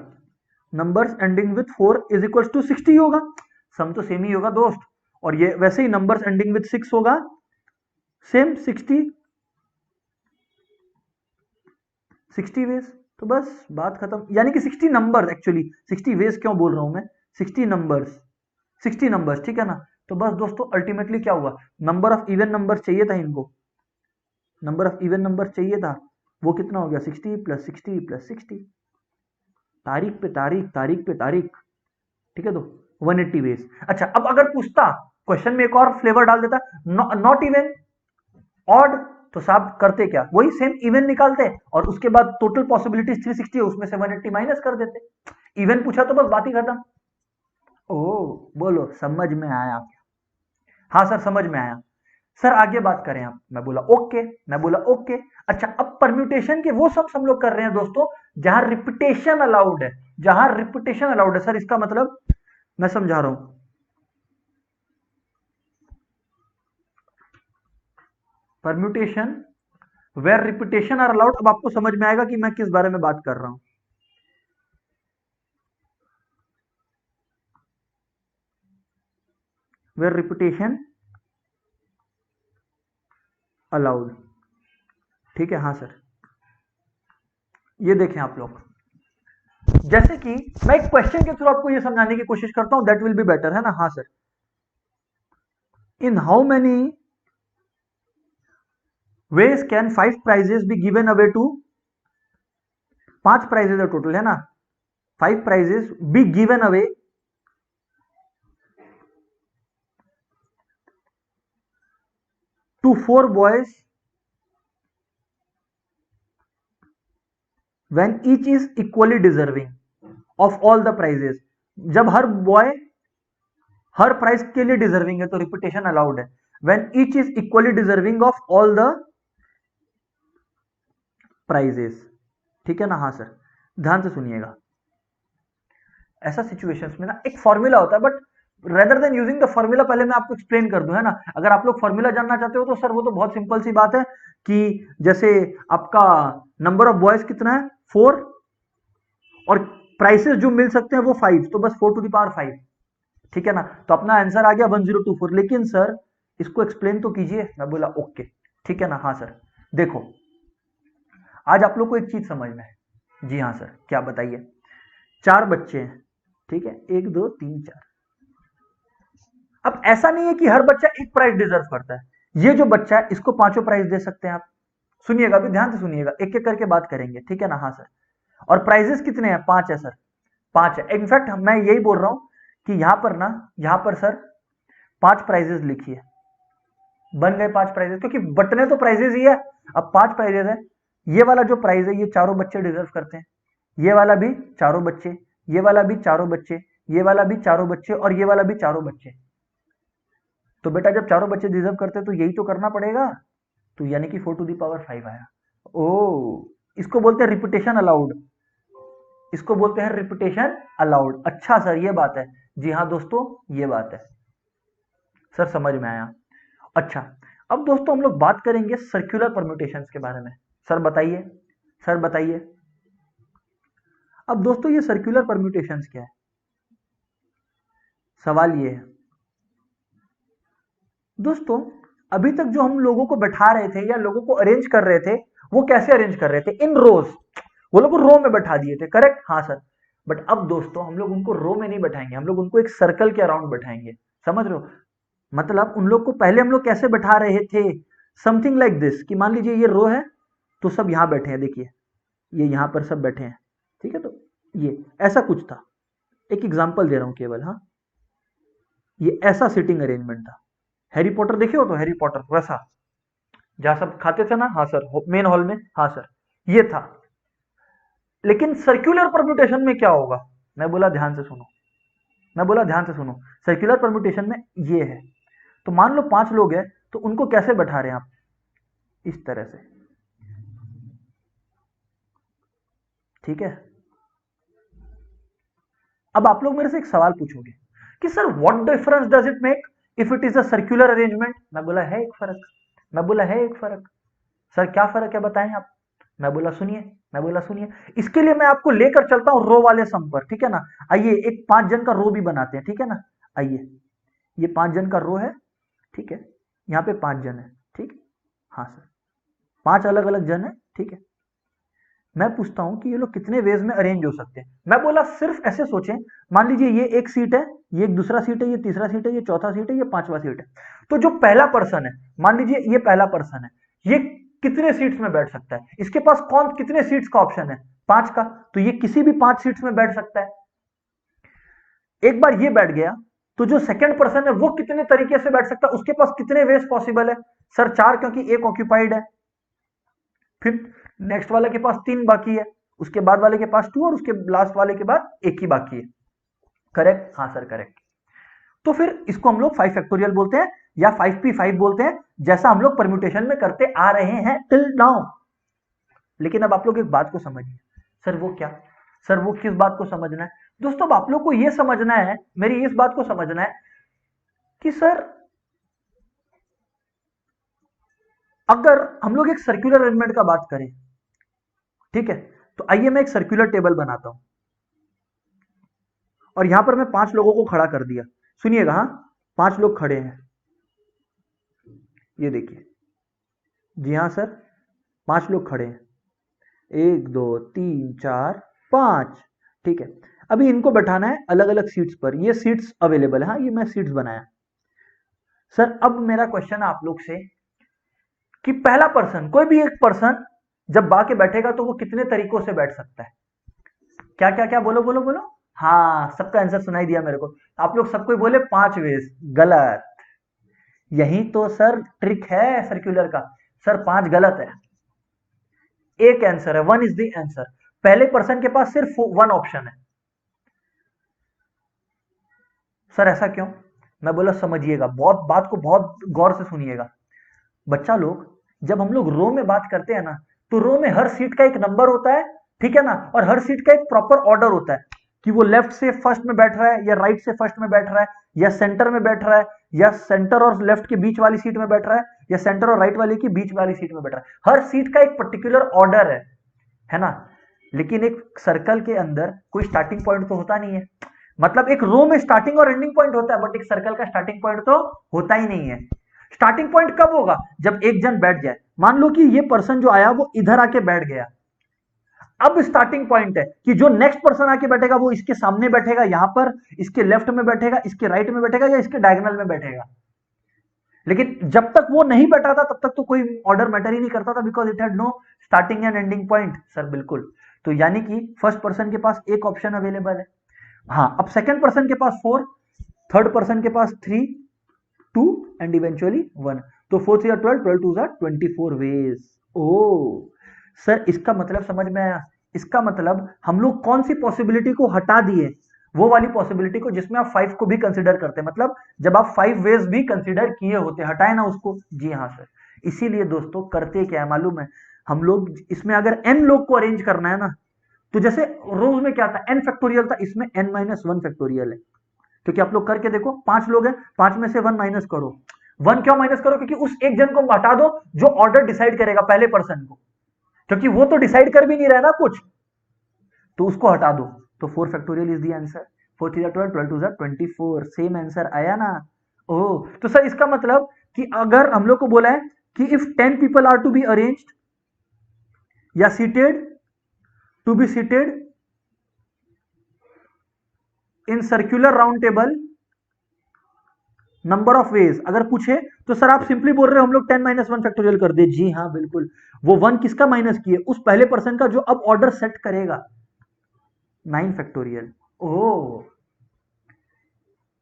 numbers ending with 4 is equal to 60 होगा। सम तो सेम ही होगा दोस्त। और ये वैसे ही नंबर्स एंडिंग विथ 6 होगा, सेम 60 वेज। तो बस बात खत्म, यानी कि 60 नंबर, एक्चुअली 60 वेज क्यों बोल रहा हूं मैं, 60 नंबर्स, 60 नंबर्स, ठीक है ना। तो बस दोस्तों अल्टीमेटली क्या हुआ, नंबर ऑफ इवन नंबर चाहिए था इनको, नंबर ऑफ इवन नंबर चाहिए था, वो कितना हो गया 60 प्लस 60 प्लस 60, तारीख पे तारीख, तारीख पे तारीख, ठीक है। तो 180 वेज। अच्छा अब अगर पूछता क्वेश्चन में एक और फ्लेवर डाल देता, नॉट इवन, ऑड, तो साहब करते क्या, वही सेम इवन निकालते और उसके बाद टोटल पॉसिबिलिटीज 360 है उसमें से 180 माइनस कर देते। इवन पूछा तो बस बात ही खत्म। ओ बोलो समझ में आया क्या? हाँ सर समझ में आया। सर आगे बात करें आप, मैं बोला ओके, मैं बोला ओके। अच्छा अब परम्यूटेशन के वो सब हम लोग कर रहे हैं दोस्तों जहां रिपीटेशन अलाउड है, जहां रिपीटेशन अलाउड है। सर इसका मतलब मैं समझा रहा हूं, permutation where repetition are allowed. अब आपको समझ में आएगा कि मैं किस बारे में बात कर रहा हूं। वेयर रिपीटेशन अलाउड, ठीक है। हाँ सर, ये देखें आप लोग, जैसे कि मैं एक क्वेश्चन के थ्रू आपको ये समझाने की कोशिश करता हूं, दैट विल बी बेटर, है ना। हाँ sir, in how many ways can 5 prizes be given away to, 5 prizes है टोटल, है ना। 5 prizes be given away to 4 boys when each is equally deserving of all the prizes। जब हर boy हर prize के लिए deserving है तो repetition allowed है। when each is equally deserving of all the prizes, ठीक है ना। हाँ सर, ध्यान से सुनिएगा, ऐसा सिचुएशंस में ना एक फॉर्मूला होता है, but rather than using the formula पहले मैं आपको एक्सप्लेन कर दूं, है ना। अगर आप लोग फॉर्मूला जानना चाहते हो तो सर वो तो बहुत सिंपल सी बात है कि जैसे आपका नंबर ऑफ बॉयज कितना है 4 और प्राइसेस जो मिल सकते हैं वो 5, तो बस 4 टू द पावर 5, ठीक है ना। तो अपना आंसर आ गया 1024। लेकिन सर इसको एक्सप्लेन तो कीजिए। मैं बोला ओके ठीक है ना। हाँ सर, देखो आज आप लोग को एक चीज समझना है। जी हाँ सर, क्या बताइए। 4 बच्चे हैं, ठीक है, 1 2 3 4। अब ऐसा नहीं है कि हर बच्चा एक प्राइज डिजर्व करता है। ये जो बच्चा है इसको 5 प्राइज दे सकते हैं आप। सुनिएगा, अभी ध्यान से सुनिएगा, एक एक करके बात करेंगे, ठीक है ना। हाँ सर, और प्राइजेस कितने हैं? 5 है सर, 5 है। इनफैक्ट मैं यही बोल रहा हूं कि यहां पर ना, यहां पर सर 5 प्राइजेस लिखिए, बन गए 5 प्राइजेस, क्योंकि बटने तो प्राइजेस ही है। अब 5 प्राइजेस है। ये वाला जो प्राइज है ये चारों बच्चे डिजर्व करते हैं, ये वाला भी चारों बच्चे, ये वाला भी चारों बच्चे, ये वाला भी चारों बच्चे, और ये वाला भी चारों बच्चे। तो बेटा जब चारों बच्चे डिजर्व करते हैं तो यही तो करना पड़ेगा। तो यानी कि 4 टू दी पावर 5 आया। ओ, इसको बोलते हैं रिपीटेशन अलाउड, इसको बोलते हैं रिपीटेशन अलाउड। अच्छा सर ये बात है। जी हाँ दोस्तों, ये बात है सर, समझ में आया। अच्छा, अब दोस्तों हम लोग बात करेंगे सर्कुलर परम्यूटेशंस के बारे में। सर बताइए, सर बताइए। अब दोस्तों ये सर्कुलर परम्यूटेशंस क्या है? सवाल ये है दोस्तों, अभी तक जो हम लोगों को बैठा रहे थे या लोगों को अरेंज कर रहे थे, वो कैसे अरेंज कर रहे थे? इन रोज। वो लोग रो में बैठा दिए थे, करेक्ट? हाँ सर। बट अब दोस्तों हम लोग उनको रो में नहीं बैठाएंगे, हम लोग उनको एक सर्कल के अराउंड बैठाएंगे। समझ रहे हो? मतलब उन लोग को पहले हम लोग कैसे बैठा रहे थे? समथिंग लाइक दिस, कि मान लीजिए ये रो है तो सब यहां बैठे हैं, देखिए ये यहां पर सब बैठे हैं, ठीक है। तो ये ऐसा कुछ था, एक एग्जांपल दे रहा हूं केवल। हाँ, ये ऐसा सिटिंग अरेंजमेंट था। हैरी पॉटर देखे हो तो हैरी पॉटर वैसा, जहां सब खाते थे ना। हाँ सर, मेन हॉल में। हाँ सर, ये था। लेकिन सर्कुलर परम्यूटेशन में क्या होगा? मैं बोला ध्यान से सुनो, मैं बोला ध्यान से सुनो। सर्कुलर परम्यूटेशन में ये है, तो मान लो 5 लोग हैं, तो उनको कैसे बैठा रहे हैं आप? इस तरह से, ठीक है। अब आप लोग मेरे से एक सवाल पूछोगे कि sir what difference does it make if it is a circular arrangement? मैं बोला है एक फर्क, मैं बोला है एक फर्क। सर क्या फर्क है बताएं आप? मैं बोला सुनिए, मैं बोला सुनिए। इसके लिए मैं आपको लेकर चलता हूं रो वाले सम पर, ठीक है ना। आइए एक 5 जन का रो भी बनाते हैं, ठीक है ना। आइए, ये 5 जन का रो है, ठीक है। यहाँ पे 5 जन है, ठीक। हाँ सर, 5 अलग अलग जन है, ठीक है। मैं पूछता हूं कि ये लोग कितने वेज में अरेंज हो सकते हैं? मैं बोला सिर्फ ऐसे सोचें, मान लीजिए ये एक सीट है, ये एक दूसरा सीट है, ये तीसरा सीट है, ये चौथा सीट है, ये 5वां सीट है। तो जो पहला पर्सन है, मान लीजिए ये पहला पर्सन है, ये कितने सीट्स में बैठ सकता है? इसके पास कौन कितने सीट्स का ऑप्शन है? 5 का। तो ये किसी भी 5 सीट्स में बैठ सकता है। एक बार ये बैठ गया तो जो सेकंड पर्सन है वो कितने तरीके से बैठ सकता है? उसके पास कितने वेज पॉसिबल है? सर 4, क्योंकि एक ऑक्यूपाइड है। फिर नेक्स्ट वाले के पास 3 बाकी है, उसके बाद वाले के पास 2, और उसके लास्ट वाले के बाद 1 ही बाकी है। करेक्ट? हाँ सर, करेक्ट। तो फिर इसको हम लोग 5 फैक्टोरियल बोलते हैं या 5p5 बोलते हैं, जैसा हम लोग परम्यूटेशन में करते आ रहे हैं टिल नाउ। लेकिन अब आप लोग एक बात को समझिए। सर वो क्या? सर वो किस बात को समझना है? दोस्तों अब आप लोग को यह समझना है, मेरी इस बात को समझना है कि सर अगर हम लोग एक सर्कुलर अरेंजमेंट का बात करें, ठीक है, तो आइए मैं एक सर्कुलर टेबल बनाता हूं और यहां पर मैं 5 लोगों को खड़ा कर दिया। सुनिएगा, हाँ, 5 लोग खड़े हैं, ये देखिए। जी हाँ सर, 5 लोग खड़े हैं, 1 2 3 4 5, ठीक है। अभी इनको बैठाना है अलग अलग सीट्स पर, ये सीट्स अवेलेबल है। हाँ, ये मैं सीट्स बनाया। सर अब मेरा क्वेश्चन है आप लोग से कि पहला पर्सन, कोई भी एक पर्सन जब बा के बैठेगा तो वो कितने तरीकों से बैठ सकता है? क्या क्या क्या? बोलो बोलो बोलो। हाँ, सबका आंसर सुनाई दिया मेरे को। आप लोग सबको बोले 5 वेज। गलत। यही तो सर ट्रिक है सर्कुलर का। सर 5 गलत है, एक आंसर है, 1 इज द आंसर। पहले पर्सन के पास सिर्फ 1 ऑप्शन है। सर ऐसा क्यों? मैं बोला समझिएगा, बहुत बात को बहुत गौर से सुनिएगा। बच्चा लोग, जब हम लोग रो में बात करते हैं ना, तो रो में हर सीट का एक नंबर होता है, ठीक है ना। और हर सीट का एक प्रॉपर ऑर्डर होता है कि वो लेफ्ट से फर्स्ट में बैठ रहा है या राइट से फर्स्ट में बैठ रहा है या सेंटर में बैठ रहा है या सेंटर और लेफ्ट के बीच वाली सीट में बैठ रहा है या सेंटर और राइट वाले की बीच वाली सीट में बैठ रहा है। हर सीट का एक पर्टिकुलर ऑर्डर है ना। लेकिन एक सर्कल के अंदर कोई स्टार्टिंग पॉइंट तो होता नहीं है। मतलब एक रो में स्टार्टिंग और एंडिंग पॉइंट होता है, बट एक सर्कल का स्टार्टिंग पॉइंट तो होता ही नहीं है। स्टार्टिंग पॉइंट कब होगा? जब एक जन बैठ जाए। मान लो कि ये पर्सन जो आया वो इधर आके बैठ गया, अब स्टार्टिंग पॉइंट है कि जो नेक्स्ट पर्सन आके बैठेगा वो इसके सामने बैठेगा, यहां पर इसके लेफ्ट में बैठेगा, इसके राइट में बैठेगा या इसके डायगोनल में बैठेगा। लेकिन जब तक वो नहीं बैठा था तब तक तो कोई ऑर्डर मैटर ही नहीं करता था, because it had no starting end ending point. Sir बिल्कुल। तो यानी कि फर्स्ट पर्सन के पास एक ऑप्शन अवेलेबल है। हाँ, अब सेकंड पर्सन के पास 4, थर्ड पर्सन के पास 3, 2 एंड इवेंचुअली 1। तो 4 3 12, 12 2 24 वेज। ओ सर, इसका मतलब समझ में आया? इसका मतलब हम लोग कौन सी पॉसिबिलिटी को हटा दिए? वो वाली पॉसिबिलिटी को जिसमें आप 5 को भी कंसीडर करते हैं। मतलब जब आप 5 वेज भी कंसीडर किए होते, हटाए ना उसको। जी हाँ सर। इसीलिए दोस्तों करते क्या है मालूम है? हम लोग इसमें अगर n लोग को अरेंज करना है ना, तो जैसे रोज में क्या था, n फैक्टोरियल था, इसमें n-1 फैक्टोरियल है। क्योंकि आप लोग करके देखो, 5 लोग हैं, 5 में से 1 माइनस करो। 1 क्यों माइनस करो? क्योंकि उस एक जन को हटा दो जो ऑर्डर डिसाइड करेगा, पहले पर्सन को, क्योंकि वो तो डिसाइड कर भी नहीं रहा ना कुछ, तो उसको हटा दो। तो 4 factorial is the answer. 4 3 12, 12 2 24। Same answer आया ना। ओह, तो सर इसका मतलब कि अगर हम लोग को बोला है कि if 10 people are to be arranged या seated to be seated in circular round table number of ways, अगर पूछे तो सर आप सिंपली बोल रहे हो हम लोग 10-1 फैक्टोरियल कर दे। जी हाँ बिल्कुल। वो 1 किसका माइनस किए? उस पहले पर्सन का जो अब ऑर्डर सेट करेगा। 9 फैक्टोरियल। ओ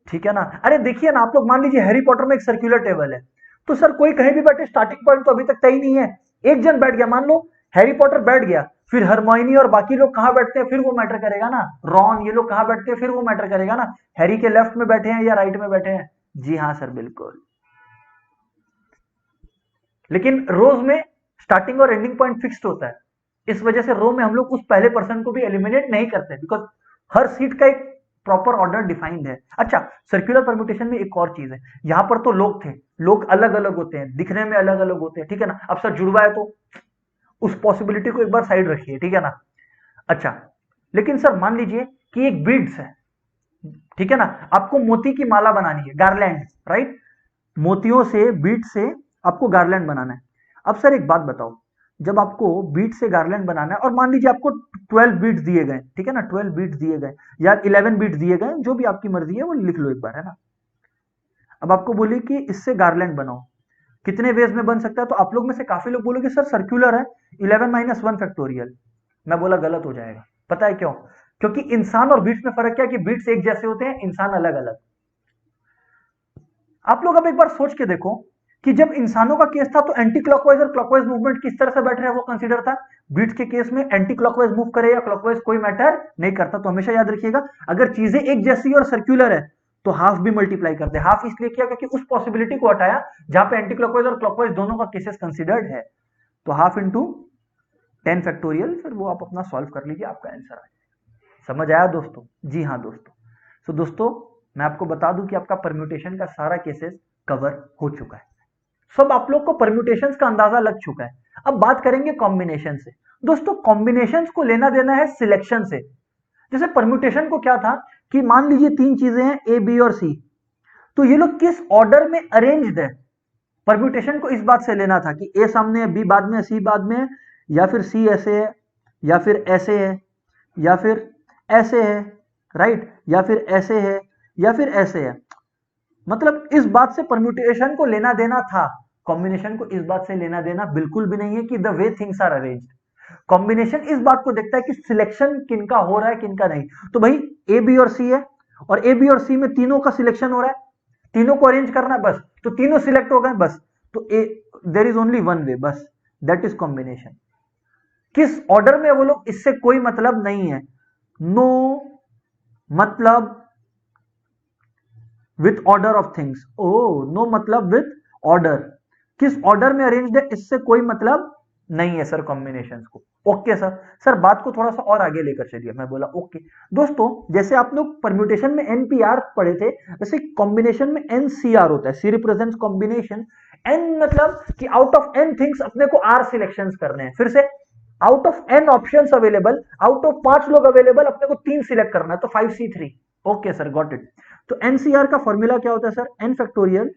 ठीक है ना। अरे देखिए ना, आप लोग मान लीजिए हैरी पॉटर में एक सर्कुलर टेबल है, तो सर कोई कहीं भी बैठे, स्टार्टिंग पॉइंट तो अभी तक तय नहीं है। एक जन बैठ गया, मान लो हैरी पॉटर बैठ गया, फिर हरमोइनी और बाकी लोग कहां बैठते हैं फिर वो मैटर करेगा ना। रॉन, ये लोग कहां बैठते हैं फिर वो मैटर करेगा ना। हैरी के लेफ्ट में बैठे हैं या राइट में बैठे हैं। जी हाँ सर बिल्कुल। लेकिन रोज में स्टार्टिंग और एंडिंग पॉइंट फिक्स्ड होता है, इस वजह से रो में हम लोग उस पहले पर्सन को भी एलिमिनेट नहीं करते, बिकॉज हर सीट का एक प्रॉपर ऑर्डर डिफाइंड है। अच्छा, सर्कुलर परम्यूटेशन में एक और चीज है, यहां पर तो लोग थे, लोग अलग अलग होते हैं, दिखने में अलग अलग होते हैं, ठीक है ना। अब सर जुड़वा है तो उस पॉसिबिलिटी को एक बार साइड रखिए, ठीक है ना। अच्छा, लेकिन सर मान लीजिए कि एक बीड्स है, ठीक है ना, आपको मोती की माला बनानी है, गार्लैंड, राइट। मोतियों से, बीट से आपको गार्लैंड बनाना है। अब सर एक बात बताओ, जब आपको बीट से गार्लैंड बनाना है और मान लीजिए आपको 12 बीट्स दिए गए, ठीक है ना, 12 बीट्स दिए गए या 11 बीट्स दिए गए, जो भी आपकी मर्जी है वो लिख लो एक बार, है ना। अब आपको बोले कि इससे गार्लैंड बनाओ, कितने वेज में बन सकता है? तो आप लोग में से काफी लोग बोलोगे सर सर्कुलर है, 11-1 फैक्टोरियल। मैं बोला गलत हो जाएगा। पता है क्यों? क्योंकि इंसान और बीट्स में फर्क क्या है कि बीट्स एक जैसे होते हैं, इंसान अलग अलग। आप लोग अब एक बार सोच के देखो कि जब इंसानों का केस था तो एंटी क्लॉकवाइज और क्लॉकवाइज मूवमेंट किस तरह से बैठ रहे हैं वो कंसीडर था। बीट्स के केस में एंटी क्लॉकवाइज मूव करे या क्लॉकवाइज कोई मैटर नहीं करता। तो हमेशा याद रखिएगा, अगर चीजें एक जैसी और सर्कुलर है तो हाफ भी मल्टीप्लाई करते हैं। हाफ इसलिए किया क्योंकि उस पॉसिबिलिटी को हटाया जहां पे एंटी क्लॉकवाइज और क्लॉकवाइज दोनों का केसेस कंसिडर्ड है। तो हाफ इंटू 10 फैक्टोरियल, फिर वो आप अपना सॉल्व कर लीजिए, आपका आंसर आएगा। समझ आया दोस्तों? जी हाँ दोस्तों। तो दोस्तों मैं आपको बता दूं कि आपका परम्यूटेशन का सारा केसेस कवर हो चुका है। सब आप लोग को परम्यूटेशंस का अंदाजा लग चुका है। अब बात करेंगे कॉम्बिनेशन से। दोस्तों कॉम्बिनेशंस को लेना देना है सिलेक्शन से। जैसे परम्यूटेशन को क्या था कि मान लीजिए 3 चीजें हैं ए, बी और सी, तो ये लोग किस ऑर्डर में अरेंज्ड है। परम्यूटेशन को इस बात से लेना था कि ए सामने है, बी बाद में है, सी बाद में है, या फिर सी ऐसे है, या फिर ऐसे है, या फिर ऐसे है, राइट, या फिर ऐसे है, या फिर ऐसे है। मतलब इस बात से परम्यूटेशन को लेना देना था। कॉम्बिनेशन को इस बात से लेना देना बिल्कुल भी नहीं है कि the way things are arranged. Combination इस बात को देखता है कि सिलेक्शन किनका हो रहा है किनका नहीं। तो भाई ए, बी और सी है, और ए, बी और सी में तीनों का सिलेक्शन हो रहा है, तीनों को अरेंज करना है बस, तो तीनों सिलेक्ट हो गए बस। तो ए, there is only one way, बस दैट इज कॉम्बिनेशन। किस ऑर्डर में वो लोग, इससे कोई मतलब नहीं है। नो मतलब with order of things. Oh no मतलब विथ ऑर्डर, किस ऑर्डर में अरेंज्ड है इससे कोई मतलब नहीं है सर कॉम्बिनेशंस को। Okay sir. सर बात को थोड़ा सा और आगे लेकर चलिए। मैं बोला ओके। दोस्तों जैसे आप लोग परम्यूटेशन में एनपीआर पढ़े थे, वैसे कॉम्बिनेशन में एनसीआर होता है, सी रिप्रेजेंट्स कॉम्बिनेशन। एन मतलब कि आउट ऑफ एन थिंग्स अपने को आर सिलेक्शंस करने हैं। फिर से out of n options available, out of 5 लोग अवेलेबल, अपने को 3 सिलेक्ट करना है, तो 5C3। Okay sir, got it. तो एनसीआर का फॉर्मूला क्या होता है सर? एन फैक्टोरियल,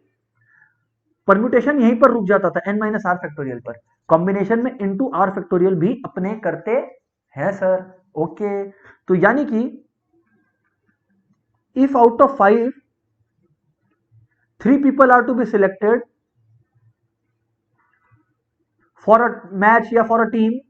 परम्यूटेशन यहीं पर रुक जाता था एन माइनस आर फैक्टोरियल पर, कॉम्बिनेशन में इनटू आर फैक्टोरियल भी अपने करते हैं सर। ओके, तो यानी कि if out of 5 3 people are to be selected for a match या for a team,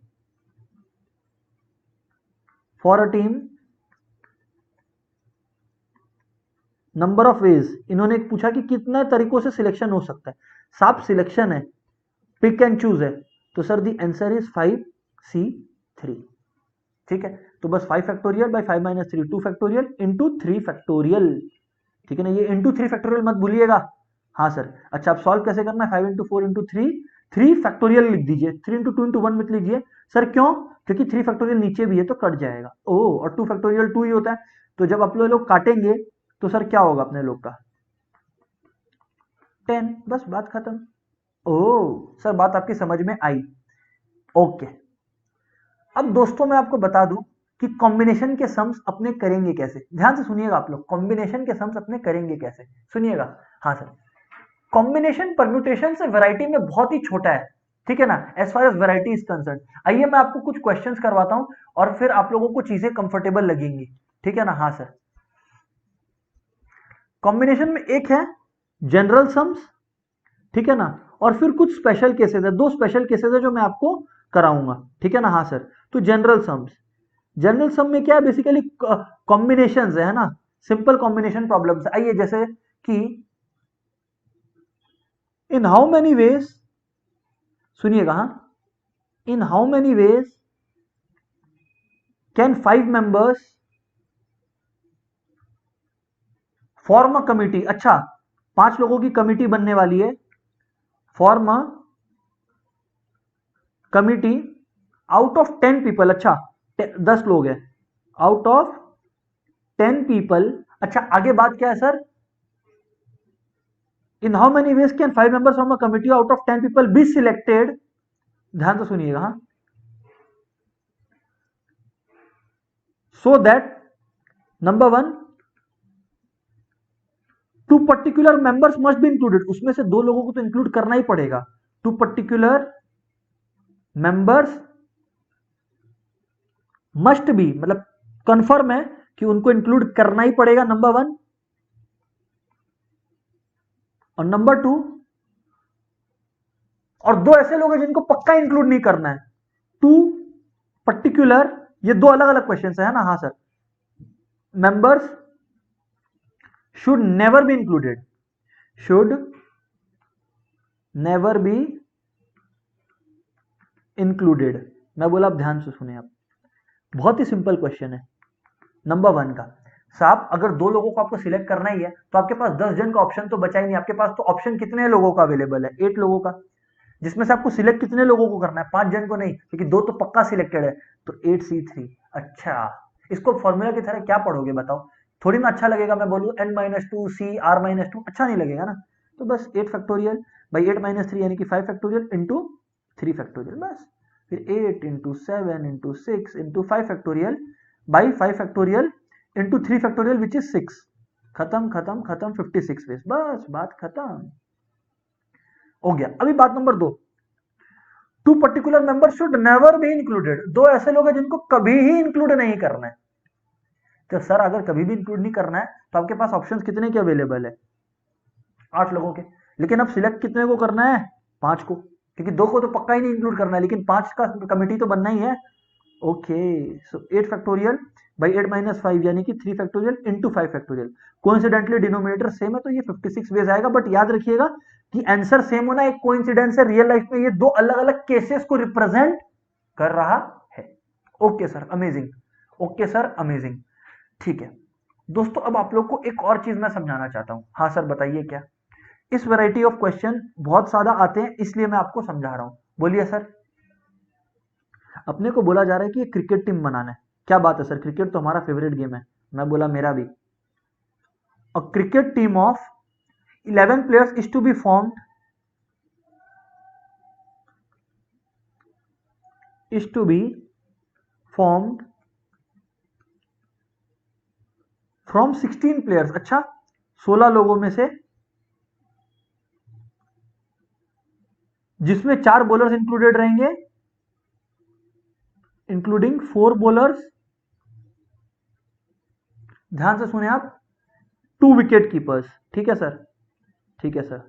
number of veg, इन्होंने पूछा कि कितने तरीकों से सिलेक्शन हो सकता है। साफ सिलेक्शन है, पिक एंड चूज है, तो sir the answer is 5C3। ठीक है, तो बस 5 factorial by 5 minus 3 2 factorial into 3 factorial. ठीक है ना, ये इंटू 3 फैक्टोरियल मत भूलिएगा। हाँ सर। अच्छा, अब सॉल्व कैसे करना है? 5 इंटू 4 इंटू 3 फैक्टोरियल लिख दीजिए, 3 इंटू 2 इंटू 1 मत लीजिए सर। क्यों? क्योंकि 3 फैक्टोरियल नीचे भी है तो कट जाएगा। ओ, और 2 फैक्टोरियल 2 ही होता है, तो जब आप लोग काटेंगे तो सर क्या होगा अपने लोग का? 10। बस बात खत्म। ओ सर, बात आपकी समझ में आई। ओके, अब दोस्तों मैं आपको बता दूं कि कॉम्बिनेशन के सम्स अपने करेंगे कैसे। ध्यान से सुनिएगा आप लोग, कॉम्बिनेशन के सम्स अपने करेंगे कैसे, सुनिएगा। हाँ सर, कॉम्बिनेशन परम्यूटेशन से वैरायटी में बहुत ही छोटा है। ठीक है ना, as far as variety is concern. आइए मैं आपको कुछ क्वेश्चंस करवाता हूं और फिर आप लोगों को चीजें कंफर्टेबल लगेंगी। ठीक है ना। हाँ सर, कॉम्बिनेशन में एक है जनरल सम्स, ठीक है ना, और फिर कुछ स्पेशल केसेस है, 2 स्पेशल केसेस है जो मैं आपको कराऊंगा। ठीक है ना। हाँ सर, तो जनरल सम्स, जनरल सम में क्या है? बेसिकली कॉम्बिनेशंस है ना, सिंपल कॉम्बिनेशन प्रॉब्लम्स। आइए, जैसे कि इन हाउ मेनी वेज, सुनिएगा, हाँ, इन how many ways can 5 members form a committee. अच्छा, 5 लोगों की कमिटी बनने वाली है, form a committee out of 10 people. अच्छा, 10 लोग हैं, आउट ऑफ 10 पीपल। अच्छा, आगे बात क्या है sir? In how many ways can 5 members from a committee out of 10 people be selected. ध्यान से सुनिएगा, हाँ, so that number 1 2 particular members must be included। उसमें से 2 लोगों को तो इंक्लूड करना ही पड़ेगा। 2 particular members must be, मतलब कंफर्म है कि उनको इंक्लूड करना ही पड़ेगा, नंबर 1। और नंबर 2, और 2 ऐसे लोग हैं जिनको पक्का इंक्लूड नहीं करना है। 2 पर्टिकुलर, ये 2 अलग अलग क्वेश्चन है ना। हाँ sir, members should never be included, should never be included। मैं बोला, आप ध्यान से सुने। आप, बहुत ही सिंपल क्वेश्चन है नंबर 1 का। साहब अगर 2 लोगों को आपको सिलेक्ट करना ही है तो आपके पास 10 जन का ऑप्शन तो बचा ही नहीं। आपके पास तो ऑप्शन कितने लोगों का अवेलेबल है? 8 लोगों का, जिसमें से आपको सिलेक्ट कितने लोगों को करना है? 5 जन को नहीं, क्योंकि 2 तो पक्का सिलेक्टेड है, तो 8C3। अच्छा, इसको फॉर्मूला की तरह क्या पढ़ोगे बताओ? थोड़ी ना अच्छा लगेगा मैं बोलूं n-2 C r-2, अच्छा नहीं लगेगा ना। तो बस 8 फैक्टोरियल बाई 8-3 यानी कि 5 फैक्टोरियल इंटू 3 फैक्टोरियल, बस। फिर 8 into 7 into 6 into 5 factorial by 5 factorial into 3 factorial which is 6। खत्म खत्म खत्म, 56 वेज, बस बात खत्म हो गया। अभी बात number 2, 2 particular member should never be included. 2 ऐसे लोग हैं जिनको कभी ही इंक्लूड नहीं करना है। तो सर अगर कभी भी इंक्लूड नहीं करना है तो आपके पास ऑप्शंस कितने के अवेलेबल है? 8 लोगों के। लेकिन अब सिलेक्ट कितने को करना है? 5 को, क्योंकि 2 को तो पक्का ही नहीं इंक्लूड करना है, लेकिन 5 का कमिटी तो बनना ही है। ओके, सो 8 फैक्टोरियल बाई 8-5 यानी कि 3 factorial into 5 factorial. Coincidentally denominator same है तो ये 56 वेज आएगा। बट याद रखिएगा कि आंसर सेम होना एक कोइंसिडेंस है, रियल लाइफ में ये 2 अलग अलग केसेस को रिप्रेजेंट कर रहा है। Okay sir, amazing. Okay sir, amazing. ठीक है दोस्तों, अब आप लोग को एक और चीज मैं समझाना चाहता हूं। हाँ सर, बताइए क्या? इस वैरायटी ऑफ क्वेश्चन बहुत ज्यादा आते हैं, इसलिए मैं आपको समझा रहा हूं। बोलिए सर। अपने को बोला जा रहा है कि ये क्रिकेट टीम बनाना है। क्या बात है सर, क्रिकेट तो हमारा फेवरेट गेम है। मैं बोला मेरा भी। A cricket team of 11 players is to be formed from 16 players. अच्छा, 16 लोगों में से, जिसमें 4 बॉलर्स इंक्लूडेड रहेंगे, इंक्लूडिंग 4 बॉलर्स, ध्यान से सुने आप, 2 विकेट कीपर्स। ठीक है सर, ठीक है सर।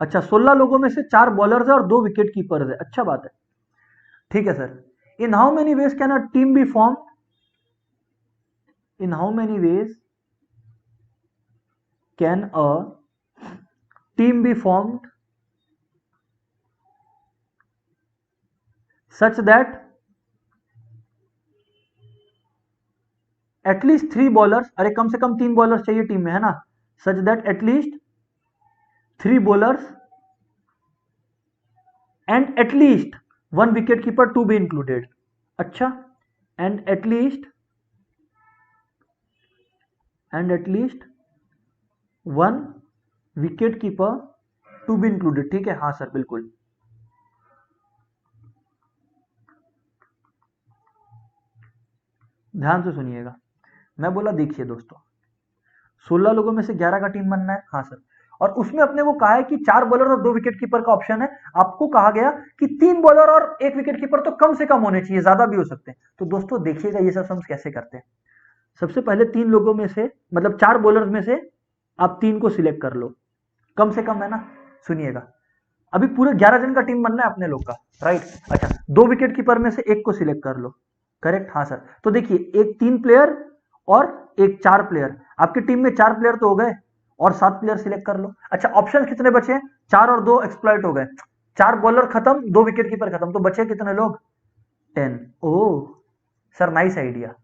अच्छा, 16 लोगों में से 4 बॉलर्स है और 2 विकेट कीपर्स है। अच्छा बात है, ठीक है sir. In how many ways can a team be form? In how many ways can a team be formed such that at least 3 bowlers, अरे कम से कम 3 बॉलर्स चाहिए टीम में, है ना, such that at least 3 bowlers and at least 1 wicket keeper to be included. अच्छा, and at least 1 wicket keeper to be included. ठीक है, हाँ सर बिल्कुल। ध्यान से सुनिएगा, मैं बोला देखिए दोस्तों, 16 लोगों में से 11 का टीम बनना है, हाँ सर, और उसमें अपने को कहा है कि 4 बॉलर और 2 विकेट कीपर का ऑप्शन है। आपको कहा गया कि 3 बॉलर और 1 विकेट कीपर तो कम से कम होने चाहिए, ज्यादा भी हो सकते हैं। तो दोस्तों देखिएगा ये सब हम कैसे करते हैं। सबसे पहले 3 लोगों में से, मतलब 4 बॉलर्स में से आप 3 को सिलेक्ट कर लो, कम से कम, है ना। सुनिएगा, अभी पूरे 11 जन का टीम बनना है अपने लोग का, राइट। अच्छा, 2 विकेट कीपर में से 1 को सिलेक्ट कर लो, करेक्ट, हाँ सर। तो देखिए, एक 3 प्लेयर और एक 4 प्लेयर, आपकी टीम में 4 प्लेयर तो हो गए, और 7 प्लेयर सिलेक्ट कर लो। अच्छा, ऑप्शन कितने बचे? 4 और 2 एक्सप्लॉइट हो गए, 4 बॉलर खत्म, 2 विकेट कीपर खत्म, तो बचे कितने लोग? 10। Oh sir, nice idea,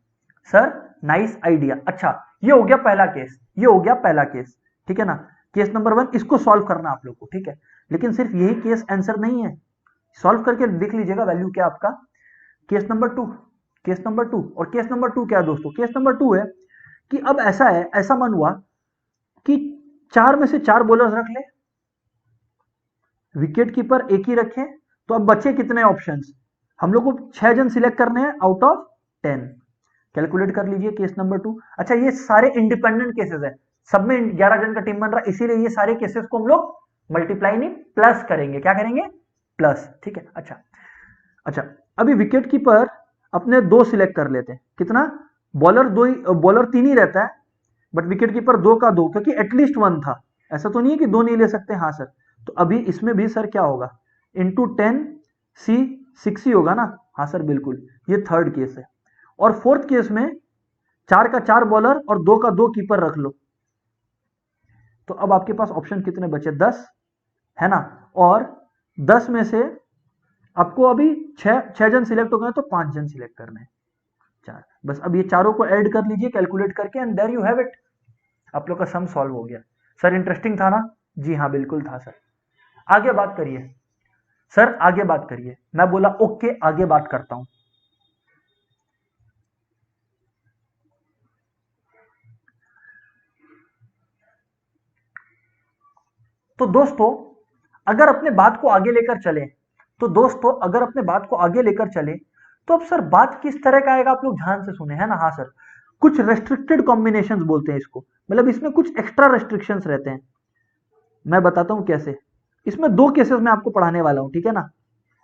sir nice idea. अच्छा, ये हो गया पहला केस, ये हो गया पहला केस, ठीक है ना। केस नंबर 1 इसको सॉल्व करना आप लोग को, ठीक है। लेकिन सिर्फ यही केस आंसर नहीं है, सॉल्व करके देख लीजिएगा वैल्यू क्या आपका। केस नंबर 2, केस नंबर 2, और केस नंबर 2 क्या है दोस्तों? केस नंबर 2 है कि अब ऐसा है, ऐसा मन हुआ कि 4 में से 4 बॉलर्स रख ले, विकेट कीपर एक ही रखें, तो अब बचे कितने ऑप्शंस? हम लोग को 6 जन सिलेक्ट करने हैं आउट ऑफ 10। कैलकुलेट कर लीजिए केस नंबर 2। अच्छा, ये सारे इंडिपेंडेंट केसेस है, सब में 11 जन का टीम बन रहा है, इसीलिए ये सारे केसेस को हम लोग मल्टीप्लाई नहीं प्लस करेंगे। क्या करेंगे? प्लस, ठीक है। अच्छा, अच्छा, अभी विकेट कीपर अपने 2 सिलेक्ट कर लेते हैं। कितना? बॉलर 2 ही, बॉलर 3 ही रहता है, बट विकेट कीपर 2 का 2, क्योंकि एटलीस्ट 1 था। ऐसा तो नहीं है कि 2 नहीं ले सकते, हाँ सर। तो अभी इसमें भी सर क्या होगा? इंटू 10 सी 6 ही होगा ना, हाँ सर बिल्कुल। ये थर्ड केस है। और फोर्थ केस में 4 का 4 बॉलर और 2 का 2 कीपर रख लो, तो अब आपके पास ऑप्शन कितने बचे? 10, है ना। और 10 में से आपको अभी 6 जन सिलेक्ट हो गए, तो 5 जन सिलेक्ट करने हैं, 4। बस अब ये चारों को ऐड कर लीजिए कैलकुलेट करके, and there you have it, आप लोग का सम सॉल्व हो गया। सर इंटरेस्टिंग था ना? जी हाँ बिल्कुल था सर। आगे बात करिए सर, आगे बात करिए। मैं बोला ओके, आगे बात करता हूं। तो दोस्तों, अगर अपने बात को आगे लेकर चले, तो दोस्तों अगर अपने बात को आगे लेकर चले, तो अब सर बात किस तरह का आएगा, आप लोग ध्यान से सुने, है ना। हाँ सर, कुछ रेस्ट्रिक्टेड कॉम्बिनेशंस बोलते हैं इसको, मतलब इसमें कुछ एक्स्ट्रा रेस्ट्रिक्शंस रहते हैं। मैं बताता हूं कैसे। इसमें 2 केसेस मैं आपको पढ़ाने वाला हूं, ठीक है ना,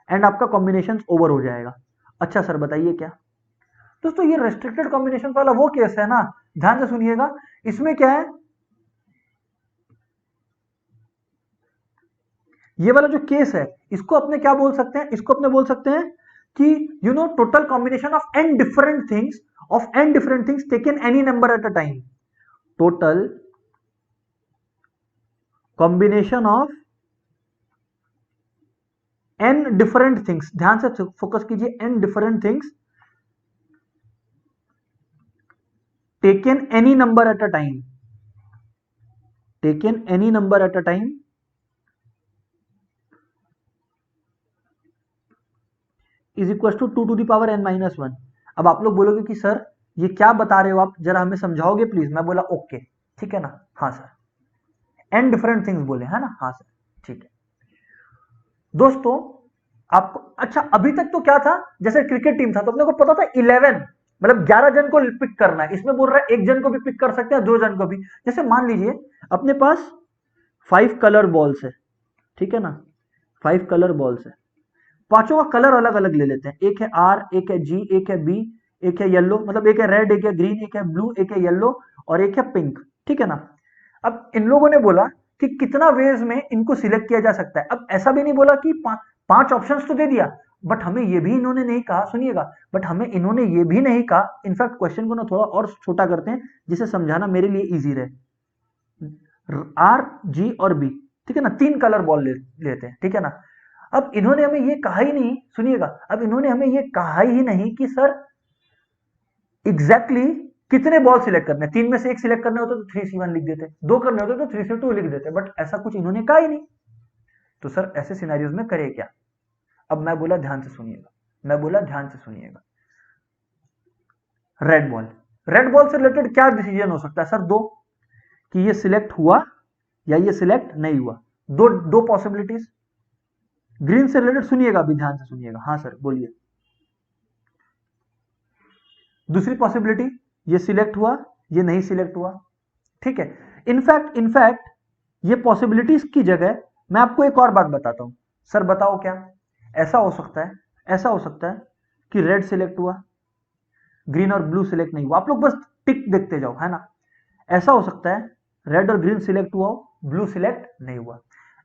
एंड आपका कॉम्बिनेशन ओवर हो जाएगा। अच्छा सर बताइए क्या? दोस्तों ये रेस्ट्रिक्टेड कॉम्बिनेशन वाला वो केस है ना, ध्यान से सुनिएगा। इसमें क्या है, ये वाला जो केस है, इसको अपने क्या बोल सकते हैं? इसको अपने बोल सकते हैं कि total combination of n different things, taken any number at a time. Total combination of n different things, ध्यान से फोकस कीजिए, n different things taken any number at a time, taken any number at a time equal to 2 to the power n minus 1। अब आप लोग बोलोगे कि sir ये क्या बता रहे हो आप, जरा हमें समझाओगे प्लीज। मैं बोला ओके, ठीक है ना, हाँ सर। एन डिफरेंट थिंग्स बोले, है ना, हाँ सर, ठीक है। दोस्तों आपको अच्छा, अभी तक तो क्या था, जैसे क्रिकेट टीम था तो अपने को पता था 11 मतलब 11 जन को पिक करना है। इसमें बोल रहा है एक जन को भी पिक कर सकते हैं, 2 जन को भी। जैसे मान लीजिए अपने पास 5 कलर बॉल्स है, ठीक है ना, 5 कलर बॉल्स है, पांचों का कलर अलग अलग ले लेते हैं। एक है आर, एक है जी, एक है बी, एक है येलो, मतलब एक है रेड, एक है ग्रीन, एक है ब्लू, एक है येलो और एक है पिंक, ठीक है ना। अब इन लोगों ने बोला कि कितना वेज में इनको सिलेक्ट किया जा सकता है। अब ऐसा भी नहीं बोला कि 5 ऑप्शंस तो दे दिया, बट हमें ये भी इन्होंने नहीं कहा, सुनिएगा, बट हमें इन्होंने ये भी नहीं कहा। इनफैक्ट क्वेश्चन को ना थोड़ा और छोटा करते हैं जिसे समझाना मेरे लिए इजी रहे। आर, जी और बी, ठीक है ना, 3 कलर बॉल लेते हैं, ठीक है ना। अब इन्होंने हमें ये कहा ही नहीं, सुनिएगा, अब इन्होंने हमें ये कहा ही नहीं कि सर एग्जैक्टली कितने बॉल सिलेक्ट करने, 3 में से एक सिलेक्ट करने होते तो 3C1 लिख देते, 2 करने होते तो 3C2 लिख देते, बट ऐसा कुछ इन्होंने कहा ही नहीं। तो सर ऐसे सिनेरियोज में करे क्या? अब मैं बोला ध्यान से सुनिएगा, मैं बोला ध्यान से सुनिएगा। रेड बॉल, रेड बॉल से रिलेटेड क्या डिसीजन हो सकता है सर? दो, कि ये सिलेक्ट हुआ या ये सिलेक्ट नहीं हुआ, दो पॉसिबिलिटीज। ग्रीन से रिलेटेड सुनिएगा, अभी ध्यान से सुनिएगा, हाँ सर बोलिए। दूसरी पॉसिबिलिटी, ये सिलेक्ट हुआ, ये नहीं सिलेक्ट हुआ, ठीक है। इनफैक्ट ये पॉसिबिलिटीज की जगह मैं आपको एक और बात बताता हूं। सर बताओ क्या ऐसा हो सकता है, ऐसा हो सकता है कि रेड सिलेक्ट हुआ, ग्रीन और ब्लू सिलेक्ट नहीं हुआ। आप लोग बस टिक देखते जाओ, है ना। ऐसा हो सकता है रेड और ग्रीन सिलेक्ट हुआ हो, ब्लू सिलेक्ट नहीं हुआ।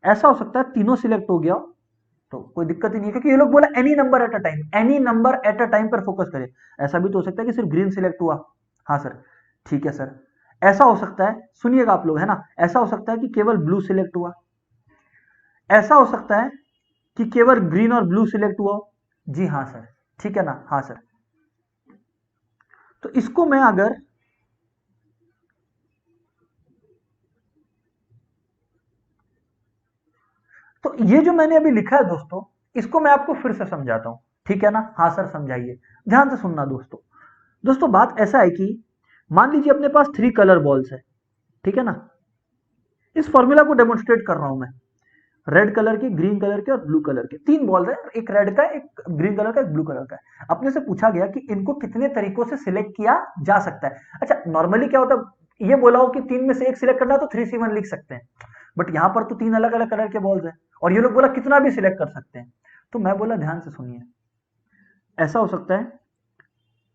ऐसा हो सकता है तीनों सिलेक्ट हो गया हो, तो कोई दिक्कत ही नहीं है, क्योंकि ये लोग बोला any number at a time, any number at a time पर फोकस करें। ऐसा भी तो हो सकता है कि सिर्फ ग्रीन सिलेक्ट हुआ, हाँ सर, ठीक है सर। ऐसा हो सकता है, सुनिएगा आप लोग, है ना, ऐसा हो सकता है कि केवल ब्लू सिलेक्ट हुआ, ऐसा हो सकता है कि केवल ग्रीन और ब्लू सिलेक्ट हुआ हो। जी हाँ सर, ठीक है ना, हाँ सर। तो इसको मैं अगर तो ये जो मैंने अभी लिखा है दोस्तों, इसको मैं आपको फिर से समझाता हूं, ठीक है ना, हाँ सर समझाइए, ध्यान से सुनना दोस्तों। दोस्तों बात ऐसा है कि मान लीजिए अपने पास 3 कलर बॉल्स है, ठीक है ना। इस फॉर्मूला को डेमोन्स्ट्रेट कर रहा हूं मैं। रेड कलर के, ग्रीन कलर के और ब्लू कलर के 3 बॉल है, एक रेड का, एक ग्रीन कलर का, एक ब्लू कलर का है। अपने से पूछा गया कि इनको कितने तरीकों से सिलेक्ट किया जा सकता है। अच्छा नॉर्मली क्या होता है, ये बोला हो कि 3 में से एक सिलेक्ट करना है तो 3C1 लिख सकते हैं, बट यहां पर तो 3 अलग अलग कलर के बॉल्स है और ये लोग बोला कितना भी सिलेक्ट कर सकते हैं। तो मैं बोला ध्यान से सुनिए, ऐसा हो सकता है,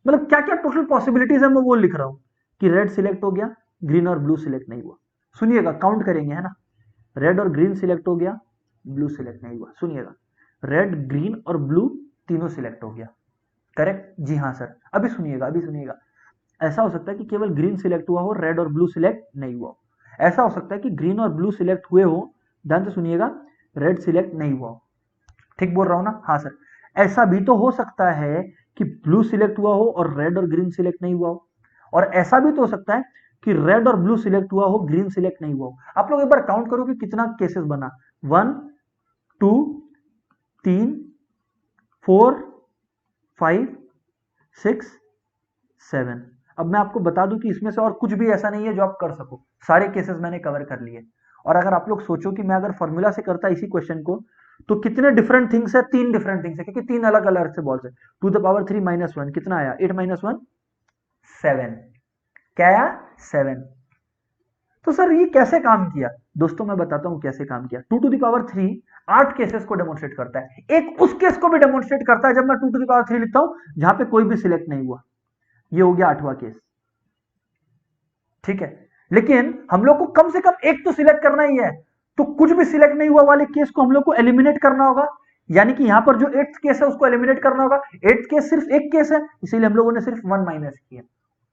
मतलब क्या क्या टोटल पॉसिबिलिटीज है मैं वो लिख रहा हूं, कि रेड सिलेक्ट हो गया, ग्रीन और ब्लू सिलेक्ट नहीं हुआ। सुनिएगा, काउंट करेंगे, है ना। रेड और ग्रीन सिलेक्ट हो गया, ब्लू सिलेक्ट नहीं हुआ। सुनिएगा, रेड, ग्रीन और ब्लू तीनों सिलेक्ट हो गया, करेक्ट, जी हाँ सर। अभी सुनिएगा, अभी सुनिएगा। ऐसा हो सकता है कि केवल ग्रीन सिलेक्ट हुआ हो, रेड और ब्लू सिलेक्ट नहीं हुआ हो। ऐसा हो सकता है कि ग्रीन और ब्लू सिलेक्ट हुए हो, ध्यान से सुनिएगा, रेड सिलेक्ट नहीं हुआ हो। ठीक बोल रहा हूं ना, हाँ सर। ऐसा भी तो हो सकता है कि ब्लू सिलेक्ट हुआ हो और रेड और ग्रीन सिलेक्ट नहीं हुआ हो, और ऐसा भी तो हो सकता है कि रेड और ब्लू सिलेक्ट हुआ हो, ग्रीन सिलेक्ट नहीं हुआ हो। आप लोग एक बार काउंट करो कि कितना केसेस बना, 1 2 3 4 5 6 7। अब मैं आपको बता दूं कि इसमें से और कुछ भी ऐसा नहीं है जो आप कर सको, सारे केसेस मैंने कवर कर लिए। और अगर आप लोग सोचो कि मैं अगर फॉर्मूला से करता इसी क्वेश्चन को, तो कितने डिफरेंट थिंग्स है, 3 डिफरेंट थिंग्स है, क्योंकि 3 अलग अलग से बॉल्स है। 2 द पावर 3 माइनस 1 कितना आया, 8 माइनस 1 7, क्या आया 7। तो सर ये कैसे काम किया? दोस्तों मैं बताता हूं कैसे काम किया। 2 टू द पावर 3 8 केसेस को डेमोन्स्ट्रेट करता है, एक उस केस को भी डेमोन्स्ट्रेट करता है जब मैं 2 टू द पावर 3 लिखता हूं जहां पे कोई भी सिलेक्ट नहीं हुआ। ये हो गया 8वां केस, ठीक है। लेकिन हम लोग को कम से कम एक तो सिलेक्ट करना ही है, तो कुछ भी सिलेक्ट नहीं हुआ वाले केस को हम लोग को एलिमिनेट करना होगा। यानी कि यहां पर जो 8th केस है उसको एलिमिनेट करना होगा। 8th केस सिर्फ एक केस है, इसीलिए हम लोगों ने सिर्फ 1 माइनस किया।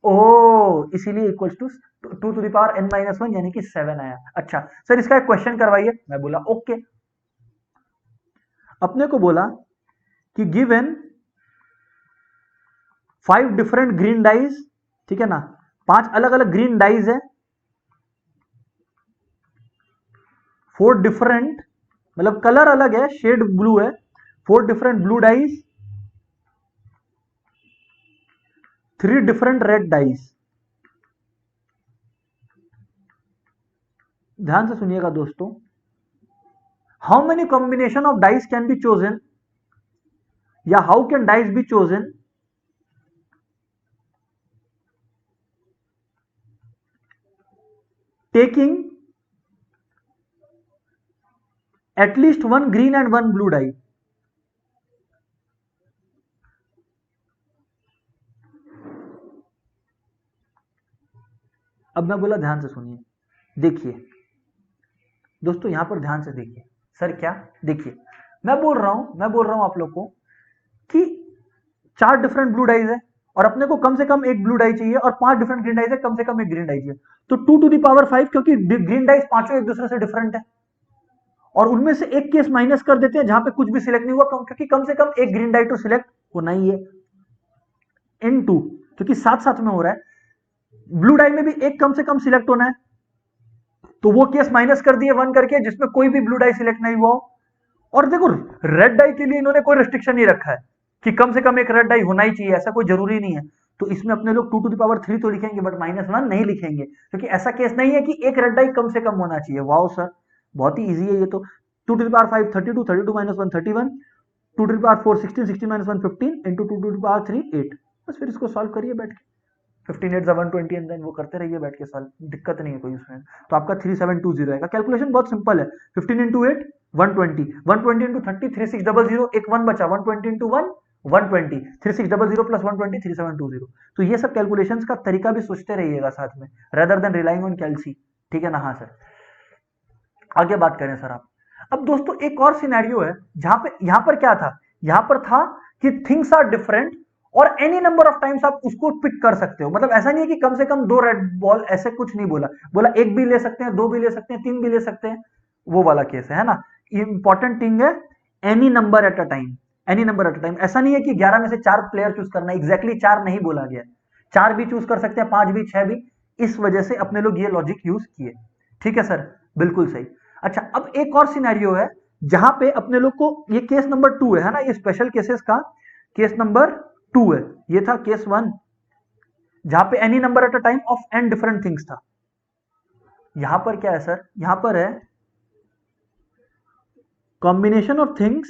ओ इसीलिए equals to 2 to the power n-1 यानी कि 7 आया। अच्छा सर इसका एक क्वेश्चन करवाइए, मैं बोला ओके। अपने को बोला कि गिवन 5 डिफरेंट ग्रीन डाइज, ठीक है ना, 5 अलग अलग ग्रीन डाइज है, 4 डिफरेंट, मतलब कलर अलग है, शेड ब्लू है, 4 different blue dice 3 different red dice. ध्यान से सुनिएगा दोस्तों, how many combination of dice can be chosen, या how can dice be chosen taking at least one green and one blue die। अब मैं बोला ध्यान से सुनिए, देखिए दोस्तों यहां पर ध्यान से देखिए। सर क्या? देखिए मैं बोल रहा हूं आप लोग को कि 4 डिफरेंट ब्लू डाइज है और अपने को कम से कम एक ब्लू डाई चाहिए और 5 डिफरेंट ग्रीन डाइज है, कम से कम एक ग्रीन डाई चाहिए। तो 2 टू द पावर 5, क्योंकि ग्रीन डाइज पांचों एक दूसरे से डिफरेंट है और उनमें से एक केस माइनस कर देते हैं जहां पे कुछ भी सिलेक्ट नहीं हुआ, क्योंकि कम से कम एक ग्रीन डाई तो सिलेक्ट होना ही है इन 2, क्योंकि साथ साथ में हो रहा है। ब्लू डाई में भी एक कम से कम सिलेक्ट होना है, तो वो केस माइनस कर दिए 1 करके जिसमें कोई भी ब्लू डाई सिलेक्ट नहीं हुआ। और देखो रेड डाई के लिए इन्होंने कोई रिस्ट्रिक्शन नहीं रखा है कि कम से कम एक रेड डाई होना ही चाहिए, ऐसा कोई जरूरी नहीं है। तो इसमें अपने लोग 2 टू द पावर 3 तो लिखेंगे बट -1 नहीं लिखेंगे, क्योंकि ऐसा केस नहीं है कि एक रेड डाई कम से कम होना चाहिए। वाओ सर, बहुत ही इजी है ये तो। 2 to the power 5 32, 32 - 1 31, 2 to the power 4 16, 16 - 1 15 into 2 to the power 3 8। बस फिर इसको सॉल्व करिए बैठ के, 15 8 120 एंड देन वो करते रहिए बैठ के सॉल्व, दिक्कत नहीं है कोई उसमें। तो आपका 3720 आएगा। कैलकुलेशन बहुत सिंपल है, 15 इंटू 8 120, 120 इंटू 30 3600, एक 1 बचा, 120 इंटू 1 120, 3600 प्लस 120 3720। तो ये सब कैलकुलेशंस का तरीका भी सोचते रहिएगा साथ में, रेदर देन रिलाइंग ऑन कैलसी, ठीक है ना। हाँ सर, आगे बात करें सर आप। अब दोस्तों एक और सिनेरियो है जहां पे, यहां पर क्या था, यहां पर था कि थिंग्स आर डिफरेंट और एनी नंबर ऑफ टाइम्स आप उसको पिक कर सकते हो। मतलब ऐसा नहीं है कि कम से कम 2 रेड बॉल, ऐसे कुछ नहीं बोला, बोला एक भी ले सकते हैं, 2 भी ले सकते हैं, 3 भी ले सकते हैं, वो वाला केस है ना। इंपॉर्टेंट थिंग है any number at a time, any number at a time. ऐसा नहीं है कि 11 में से 4 प्लेयर चूज करना है, एग्जैक्टली 4 नहीं बोला गया, 4 भी चूज कर सकते हैं, 5 भी, 6 भी। इस वजह से अपने लोग ये लॉजिक यूज किए, ठीक है सर, बिल्कुल सही। अच्छा अब एक और सिनेरियो है जहां पे अपने लोग को, ये केस नंबर 2 है ना, ये स्पेशल केसेस का केस नंबर 2 है। ये था केस 1 जहां पे any number at a time of n different things था। यहां पर क्या है सर, यहां पर है कॉम्बिनेशन ऑफ थिंग्स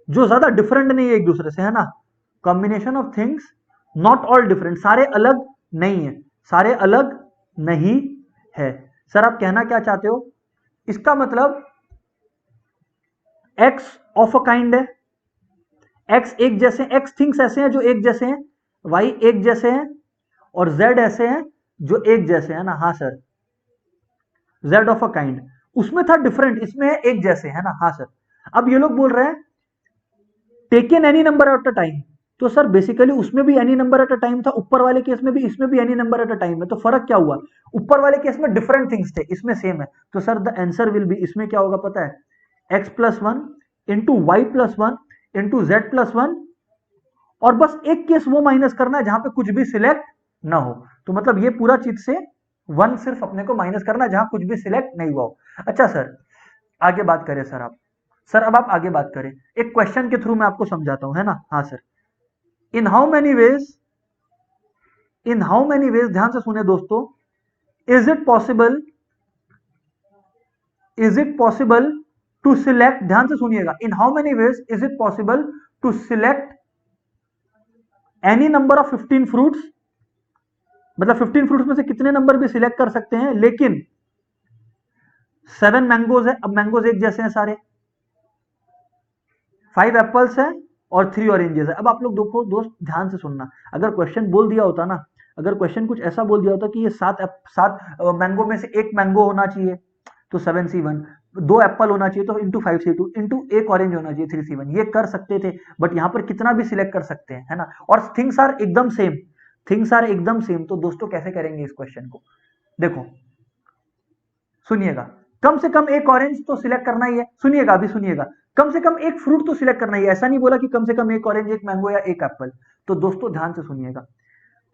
जो ज्यादा डिफरेंट नहीं है एक दूसरे से, है ना। Combination of things not all different, सारे अलग नहीं है, सारे अलग नहीं है। सर आप कहना क्या चाहते हो? इसका मतलब x ऑफ अ काइंड है, x एक जैसे, x थिंग्स ऐसे हैं जो एक जैसे हैं, y एक जैसे हैं और z ऐसे हैं जो एक जैसे हैं ना। हाँ sir, z of a kind, उसमें था डिफरेंट, इसमें है एक जैसे, है ना। हाँ सर, अब ये लोग बोल रहे हैं taken any number at a time, तो सर बेसिकली उसमें भी any number at a time था, ऊपर वाले केस में भी, इसमें भी any number at a time है। तो फर्क क्या हुआ? ऊपर वाले केस में डिफरेंट थिंग्स थे, इसमें सेम है। तो sir the answer will be, इसमें क्या होगा पता है, x plus 1 into y plus 1 into z plus 1, और बस एक केस वो माइनस करना है जहां पे कुछ भी सिलेक्ट ना हो। तो मतलब ये पूरा चीज से 1 सिर्फ अपने को माइनस करना है जहां कुछ भी सिलेक्ट नहीं हुआ हो। अच्छा सर आगे बात करें सर आप, सर अब आप आगे बात करें, एक क्वेश्चन के थ्रू मैं आपको समझाता हूं, है ना। हाँ sir, in how many ways, in how many ways, ध्यान से सुने दोस्तों, is it possible, is it possible to select, ध्यान से सुनिएगा, in how many ways is it possible to select any number of 15 fruits, मतलब 15 फ्रूट्स में से कितने नंबर भी सिलेक्ट कर सकते हैं, लेकिन 7 मैंगोज है, अब मैंगोज एक जैसे हैं सारे, 5 एप्पल्स है और 3 ऑरेंजेस है। अब आप लोग देखो दोस्त ध्यान से सुनना, अगर क्वेश्चन बोल दिया होता ना, अगर क्वेश्चन कुछ ऐसा बोल दिया होता कि ये 7 मैंगो में से एक मैंगो होना चाहिए तो 7C1, 2 एप्पल होना चाहिए तो इंटू 5C2 इंटू एक ऑरेंज होना चाहिए 3C1, ये कर सकते थे। बट यहां पर कितना भी सिलेक्ट कर सकते हैं, है ना। और थिंग्स आर एकदम सेम, थिंग्स आर एकदम सेम। तो दोस्तों कैसे करेंगे इस क्वेश्चन को? देखो सुनिएगा, कम से कम एक ऑरेंज तो सिलेक्ट करना ही है, सुनिएगा अभी सुनिएगा, कम से कम एक फ्रूट तो सिलेक्ट करना ही है, ऐसा नहीं बोला कि कम से कम एक ऑरेंज, एक मैंगो या एक एप्पल। तो दोस्तों ध्यान से सुनिएगा,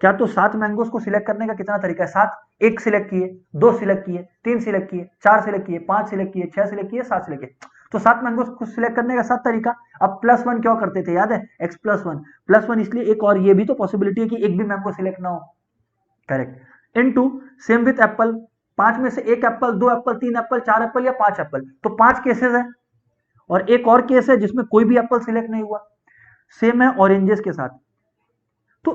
क्या तो 7 मैंगोस को सिलेक्ट करने का कितना तरीका है? 7, एक सिलेक्ट किए, 2 सिलेक्ट किए, 3 सिलेक्ट किए, 4 सिलेक्ट किए, 5 सिलेक्ट किए, 6 सिलेक्ट किए, 7 सिलेक्ट किए। तो 7 मैंगो को सिलेक्ट करने का 7 तरीका। अब +1 क्यों करते थे याद है, x +1 इसलिए एक और ये भी तो पॉसिबिलिटी है कि एक भी मैंगो सिलेक्ट ना हो, correct. Into same with Apple, 5 में से एक एप्पल, 2 एप्पल, 3 एप्पल, 4 एप्पल या 5 एप्पल, तो 5 केसेस है और एक और केस है जिसमें कोई भी एप्पल सिलेक्ट नहीं हुआ। सेम है ऑरेंजेस के साथ। तो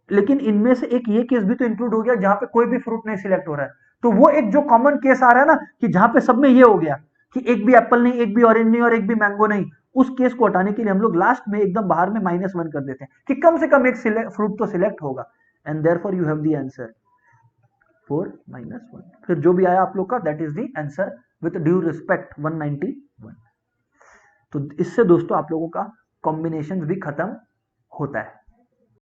लेकिन इनमें से एक ये केस भी तो इंक्लूड हो गया जहां पे कोई भी फ्रूट नहीं सिलेक्ट हो रहा है। तो वो एक जो कॉमन केस आ रहा है ना कि जहां पे सब में ये हो गया कि एक भी एप्पल नहीं, एक भी ऑरेंज नहीं और एक भी मैंगो नहीं, उस केस को हटाने के लिए हम लोग लास्ट में एकदम बाहर में -1 कर देते हैं कि कम से कम एक फ्रूट तो सिलेक्ट होगा। And therefore you have the answer 4 -1। फिर जो भी आया आप लोग का that is the answer with due respect 191। तो इससे दोस्तों आप लोगों का कॉम्बिनेशन भी खत्म होता है।